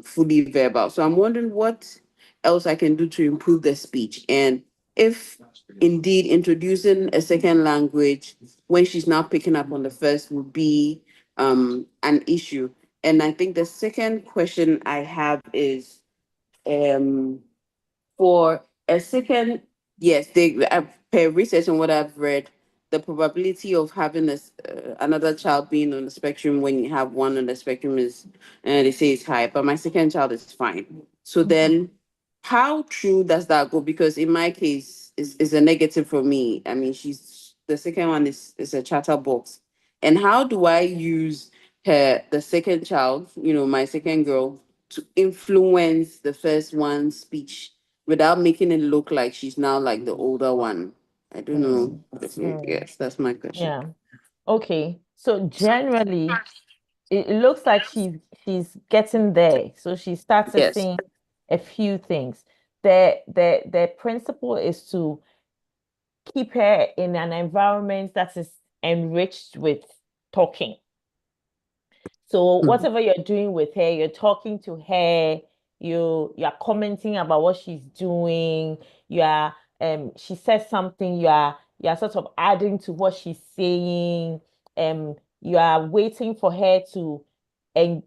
fully verbal. So I'm wondering what else I can do to improve the speech. And if indeed introducing a second language when she's now picking up on the first would be an issue. And I think the second question I have is um for a second, yes, per research and what I've read, the probability of having another child being on the spectrum when you have one on the spectrum is, they say it's high, but my second child is fine. So then, how true does that go? Because in my case, is a negative for me. I mean, the second one is a chatterbox, and how do I use the second child, my second girl, to influence the first one's speech without making it look like she's now like the older one? I don't know. Yes, that's my question. Yeah. Okay. So generally, it looks like she's getting there. So she started Yes. saying a few things. The principle is to keep her in an environment that is enriched with talking. So whatever you're doing with her, you're talking to her, you're commenting about what she's doing, you are she says something, you are sort of adding to what she's saying, you are waiting for her and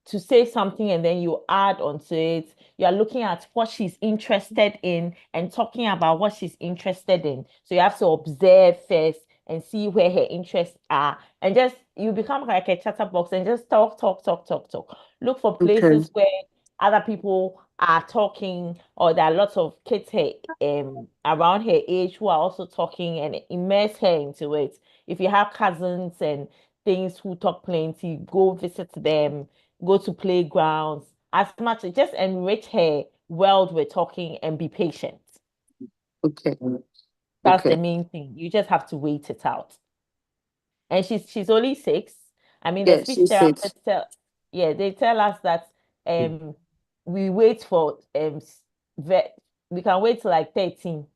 to say something and then you add onto it. You are looking at what she's interested in and talking about what she's interested in. So you have to observe first and see where her interests are. And just you become like a chatterbox and just talk. Look for places where other people are talking, or there are lots of kids here, around her age who are also talking, and immerse her into it. If you have cousins and things who talk plenty, go visit them, go to playgrounds, as much just enrich her world with talking and be patient. Okay. That's the Okay. main thing. You just have to wait it out. And she's only 6. I mean, the Yeah, speech she's 6. therapist they tell us that we wait for we can wait till like 13.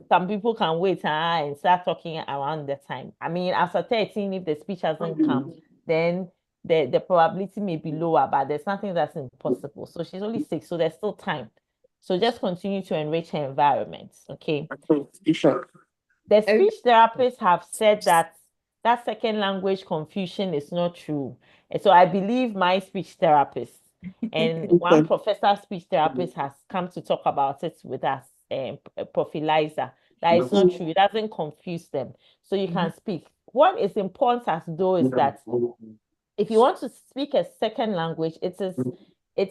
Some people can wait and start talking around the time. I mean, after 13, if the speech hasn't come, then the probability may be lower, but there's nothing that's impossible. So she's only 6, so there's still time. So just continue to enrich her environment, okay? Sure. The speech therapists have said that second language confusion is not true. And so I believe my speech therapist, and one professor speech therapist has come to talk about it with us, Prof. Eliza, that it's not true. It doesn't confuse them. So you can speak. What is important as though is that if you want to speak a second language, it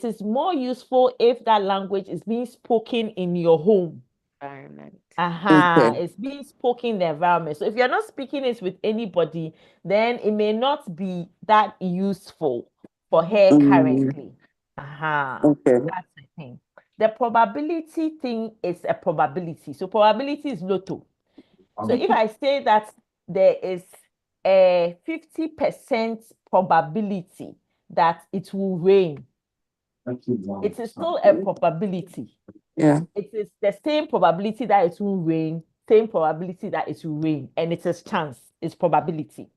is more useful if that language is being spoken in your home Environment. Okay. it's being spoken in the environment. So if you're not speaking it with anybody, then it may not be that useful for her currently. Okay. That's the thing. The probability thing is a probability. So probability is lotto. So if I say that there is a 50% probability that it will rain, it is still a probability. Yeah. It is the same probability that it will rain, same probability that it will rain, and it is chance, it's probability.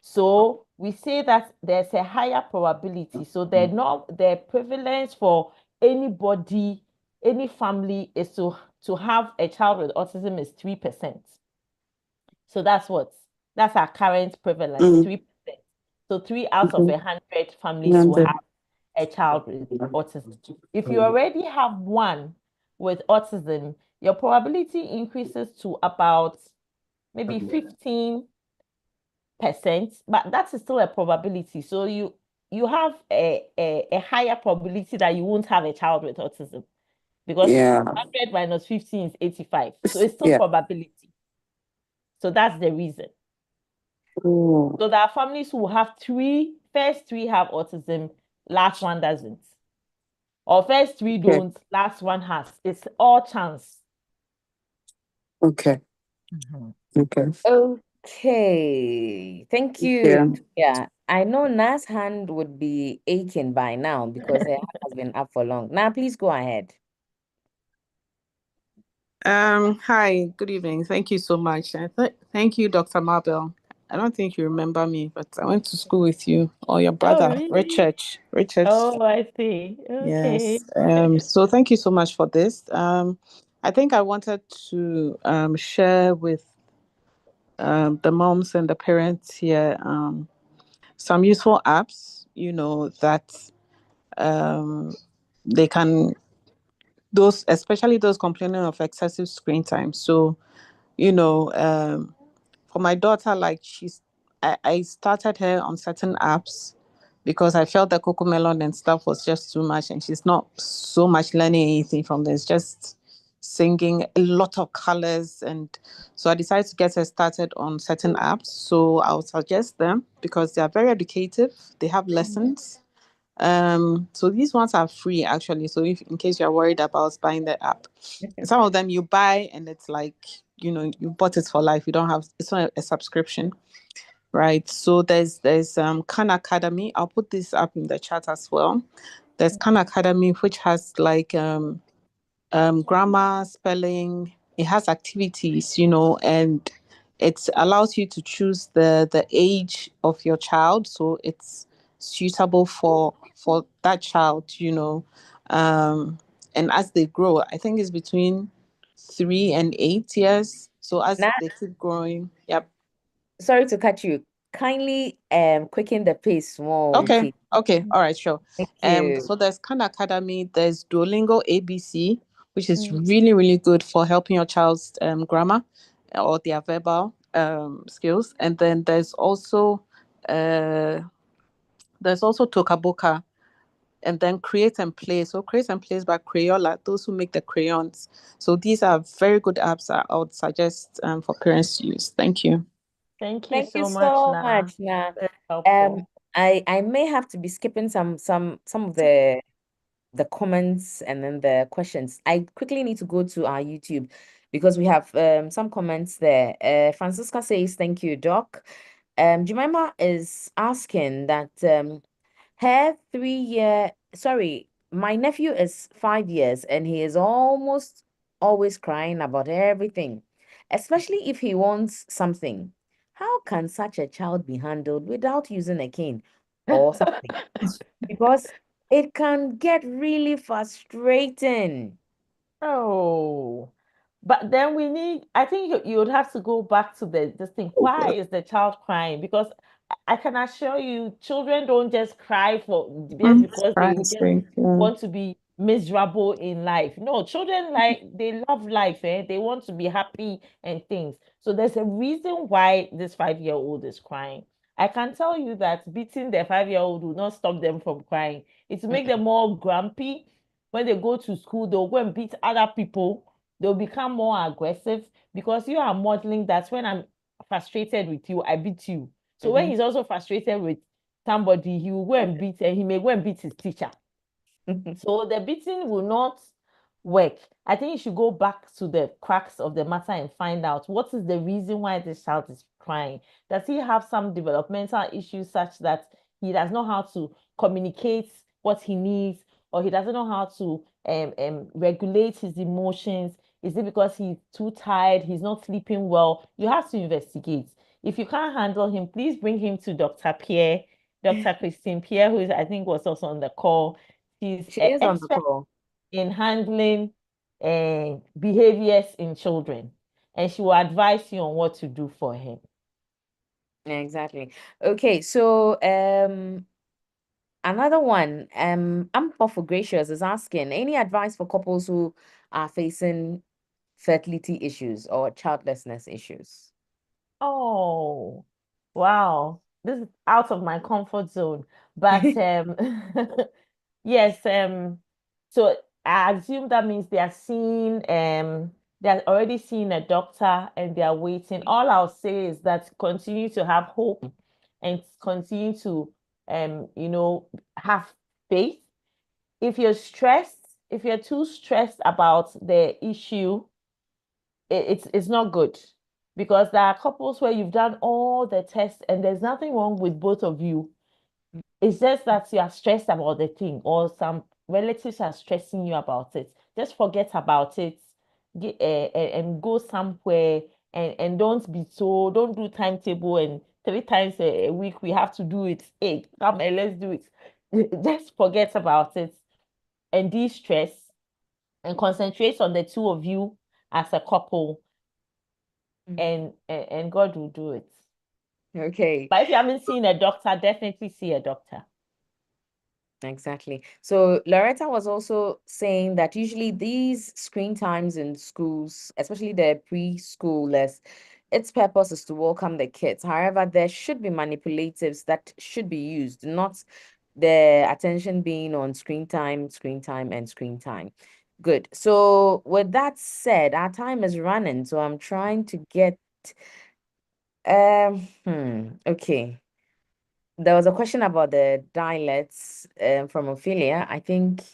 So we say that there's a higher probability. So the prevalence for anybody, any family is to have a child with autism is 3%. So that's our current prevalence, 3%. So 3 out of 100 families will have a child with autism. If you already have one with autism, your probability increases to about maybe 15%, but that is still a probability. So you have a higher probability that you won't have a child with autism, because 100 minus 15 is 85. So it's still probability. So that's the reason. Oh. So there are families who have first 3 have autism, last one doesn't. Or first 3 don't, last one has. It's all chance. Okay. Okay. Okay. Thank you. Yeah. I know Na's hand would be aching by now because her hand has been up for long. Now, please go ahead. Hi, good evening. Thank you so much. Thank you, Dr. Mabel. I don't think you remember me, but I went to school with you or your brother, really? Richard. Oh, I see. Okay. Yes. So thank you so much for this. I think I wanted to share with the moms and the parents here some useful apps, that they can, especially those complaining of excessive screen time. So, for my daughter, like I started her on certain apps because I felt the Coco Melon and stuff was just too much, and she's not so much learning anything from this, just singing a lot of colors. And so I decided to get her started on certain apps. So I'll suggest them because they are very educative. They have lessons. So these ones are free actually. So if in case you're worried about buying the app, some of them you buy and it's like, you bought it for life. You don't have, it's not a subscription, right? So there's Khan Academy. I'll put this up in the chat as well. There's Khan Academy, which has like grammar, spelling. It has activities, and it allows you to choose the age of your child, so it's suitable for that child, and as they grow, I think it's between 3 and 8 years. So as Now, they keep growing, yep. sorry to cut you. Kindly quicken the pace more, Okay. please. Okay. All right. Sure. Thank you. So there's Khan Academy. There's Duolingo ABC, which is really, really good for helping your child's grammar or their verbal skills. And then there's also Tokaboka. and then Create and Play. So Create and Play is by Crayola, those who make the crayons. So these are very good apps that I would suggest for parents to use. Thank you. Thank you Thank you so much, so Na. much, Na. Very helpful. I may have to be skipping some of the comments and then the questions. I quickly need to go to our YouTube because we have some comments there. Francisca says, thank you, Doc. Jemima is asking that her 3 year, sorry, my nephew is 5 years and he is almost always crying about everything, especially if he wants something. How can such a child be handled without using a cane or something? Because it can get really frustrating. Oh, but then I think you would have to go back to this thing. Why is the child crying? Because I can assure you, children don't just cry just because they Right, would just sweet. Yeah. want to be miserable in life. No, children they love life, They want to be happy and things. So there's a reason why this 5-year-old is crying. I can tell you that beating the 5-year-old will not stop them from crying. It will make them more grumpy. When they go to school, they'll go and beat other people. They'll become more aggressive because you are modeling that when I'm frustrated with you, I beat you. So when he's also frustrated with somebody, he will go and beat, and he may go and beat his teacher. So the beating will not work. I think you should go back to the crux of the matter and find out what is the reason why this child is crying. Does he have some developmental issues such that he does not know how to communicate what he needs, or he doesn't know how to regulate his emotions? Is it because he's too tired? He's not sleeping well? You have to investigate. If you can't handle him, please bring him to Dr. Pierre, Dr. Christine Pierre, who is, I think, was also on the call. She's She an is on the expert call. in handling behaviors in children, and she will advise you on what to do for him. Exactly. Okay, so another one, for Gracious is asking, any advice for couples who are facing fertility issues or childlessness issues? Oh, wow. This is out of my comfort zone. But yes, so I assume that means they're already seeing a doctor and they are waiting. All I'll say is that continue to have hope and continue to have faith. If you're stressed, if you're too stressed about the issue, it's not good, because there are couples where you've done all the tests and there's nothing wrong with both of you. It's just that you are stressed about the thing, or some relatives are stressing you about it. Just forget about it, and go somewhere, and don't do timetable and 3 times a week we have to do it. Hey, come and let's do it. Just forget about it and de-stress and concentrate on the two of you as a couple, and God will do it. Okay. But if you haven't seen a doctor, definitely see a doctor. Exactly. So Loretta was also saying that usually these screen times in schools, especially the preschoolers, its purpose is to welcome the kids. However, there should be manipulatives that should be used, not the attention being on screen time, and screen time. Good. So with that said, our time is running, so I'm trying to get okay. There was a question about the dialects from Ophelia. I think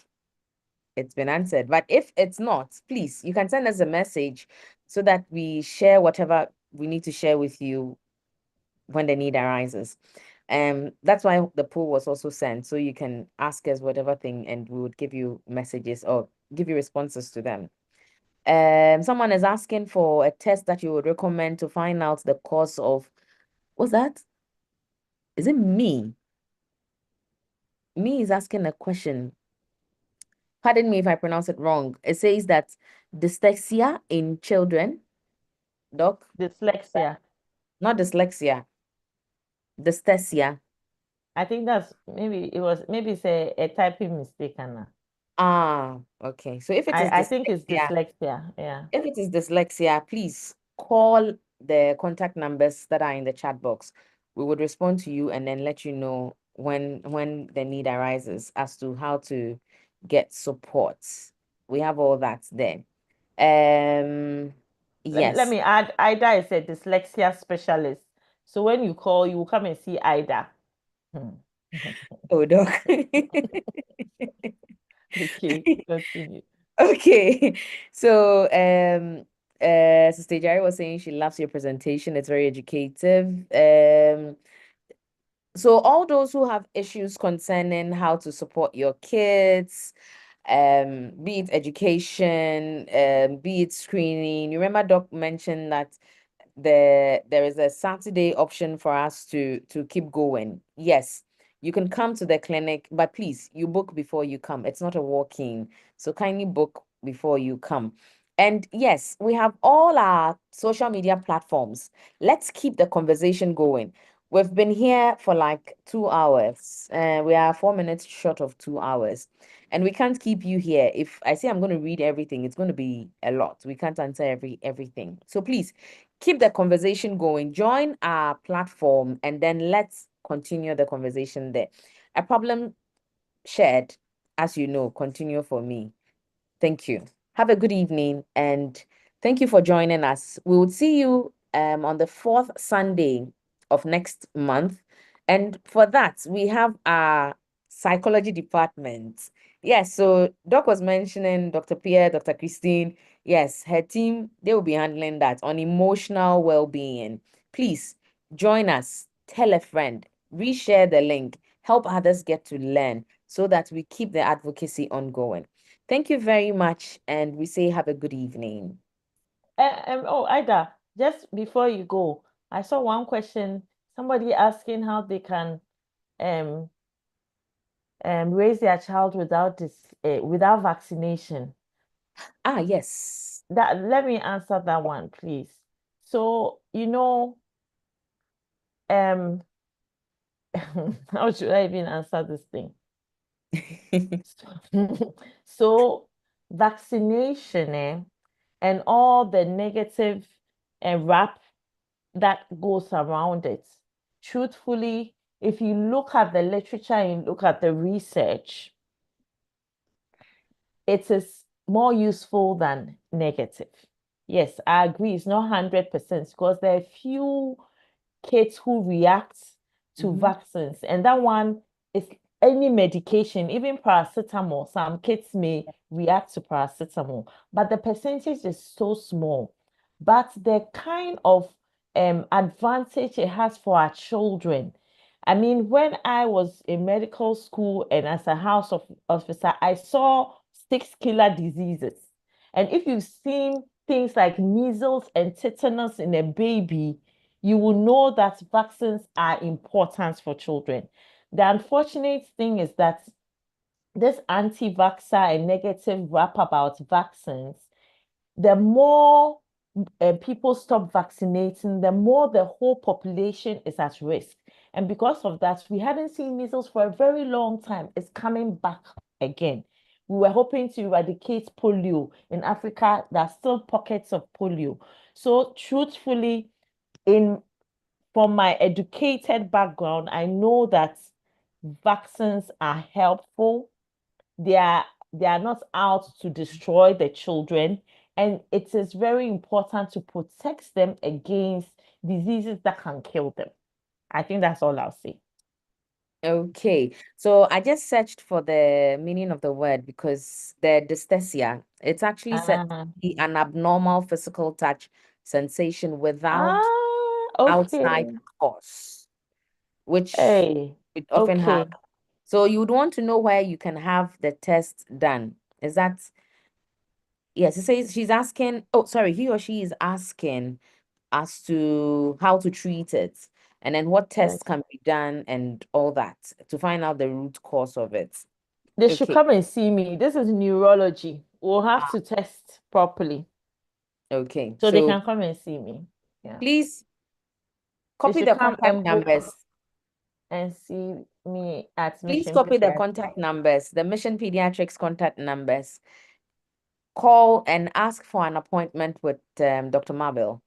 it's been answered. But if it's not, please, you can send us a message so that we share whatever we need to share with you when the need arises. That's why the poll was also sent. So you can ask us whatever thing and we would give you messages or give you responses to them. Someone is asking for a test that you would recommend to find out the cause of, what's that? Is it me? Me is asking a question. Pardon me if I pronounce it wrong. It says that dyslexia in children, doc, Dyslexia. not dyslexia, dyslexia. I think maybe it's a typing mistake, Anna. Ah, okay. So if it is I think it's dyslexia, dyslexia. Yeah. if it is dyslexia, please call the contact numbers that are in the chat box. We would respond to you and then let you know when the need arises as to how to get support. We have all that there. Let Yes. me add, Ida is a dyslexia specialist. So when you call, you will come and see Ida. Oh, doc. Okay, continue. Okay. So, Sister Jerry was saying she loves your presentation. It's very educative. So all those who have issues concerning how to support your kids, be it education, be it screening. You remember Doc mentioned that there is a Saturday option for us to keep going. Yes, you can come to the clinic, but please, you book before you come. It's not a walk-in, so kindly book before you come. And yes, we have all our social media platforms. Let's keep the conversation going. We've been here for like 2 hours. We are 4 minutes short of 2 hours. And we can't keep you here. If I say I'm going to read everything, it's going to be a lot. We can't answer everything. So please keep the conversation going. Join our platform and then let's continue the conversation there. A problem shared, as you know, continue for me. Thank you. Have a good evening and thank you for joining us. We will see you on the fourth Sunday of next month. And for that, we have our psychology department. Yes, so Doc was mentioning Dr. Pierre, Dr. Christine. Yes, her team, they will be handling that on emotional well-being. Please join us, tell a friend, reshare the link, help others get to learn so that we keep the advocacy ongoing. Thank you very much, and we say have a good evening. Oh, Ida, just before you go, I saw one question, somebody asking how they can um raise their child without vaccination. Yes. Let me answer that one, please. So, how should I even answer this thing? So vaccination and all the negative rap that goes around it. Truthfully, if you look at the literature and look at the research, it is more useful than negative. Yes, I agree. It's not 100% because there are few kids who react to vaccines, and that one is any medication, even paracetamol. Some kids may react to paracetamol, but the percentage is so small. But the kind of advantage it has for our children. I mean, when I was in medical school and as a house officer, I saw 6 killer diseases. And if you've seen things like measles and tetanus in a baby, you will know that vaccines are important for children. The unfortunate thing is that this anti-vaxxer and negative rap about vaccines, the more people stop vaccinating, the more the whole population is at risk. And because of that, we hadn't seen measles for a very long time. It's coming back again. We were hoping to eradicate polio. In Africa, there are still pockets of polio. So truthfully, from my educated background, I know that vaccines are helpful. They are not out to destroy the children, and it is very important to protect them against diseases that can kill them. I think that's all I'll say. Okay, so I just searched for the meaning of the word because the dyesthesia, it's actually said to be an abnormal physical touch sensation without outside Okay. cause, which Hey, it often okay. have. So you would want to know where you can have the test done. Is that, yes, it says she's asking, oh, sorry, he or she is asking as to how to treat it and then what tests Yes. can be done and all that to find out the root cause of it. They should Okay. come and see me. This is neurology. We'll have to test properly. Okay. So they So can come and see me. Yeah. please They copy should the come contact and book numbers. and see me at Please Mission copy the Pediatrics. contact numbers, the Mission Pediatrics contact numbers. Call and ask for an appointment with Dr. Mabel.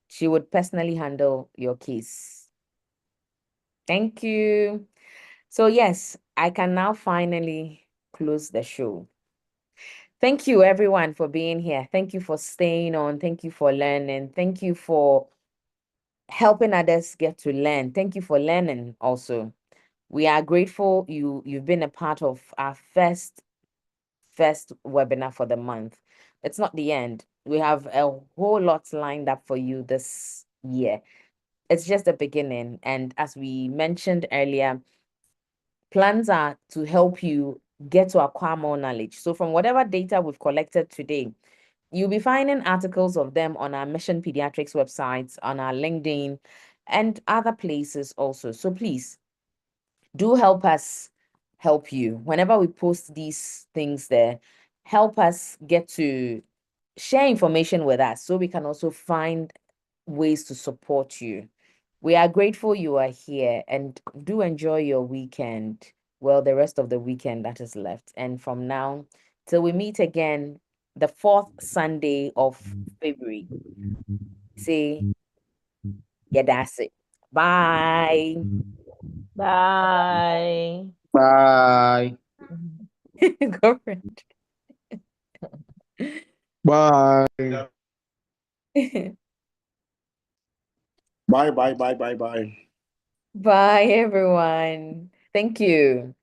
She would personally handle your case. Thank you. So yes, I can now finally close the show. Thank you everyone for being here. Thank you for staying on. Thank you for learning. Thank you for helping others get to learn. Thank you for learning also. We are grateful you've been a part of our first webinar for the month. It's not the end. We have a whole lot lined up for you this year. It's just the beginning. And as we mentioned earlier, plans are to help you get to acquire more knowledge. So from whatever data we've collected today, you'll be finding articles of them on our Mission Pediatrics websites, on our LinkedIn, and other places also. So please do help us help you. Whenever we post these things there, help us get to share information with us so we can also find ways to support you. We are grateful you are here and do enjoy your weekend. Well, the rest of the weekend that is left. And from now till we meet again, the fourth Sunday of February. Say, yeah, that's it. Bye. Bye. Bye. Go for Bye. it. Bye, bye, bye, bye, bye. Bye, everyone. Thank you.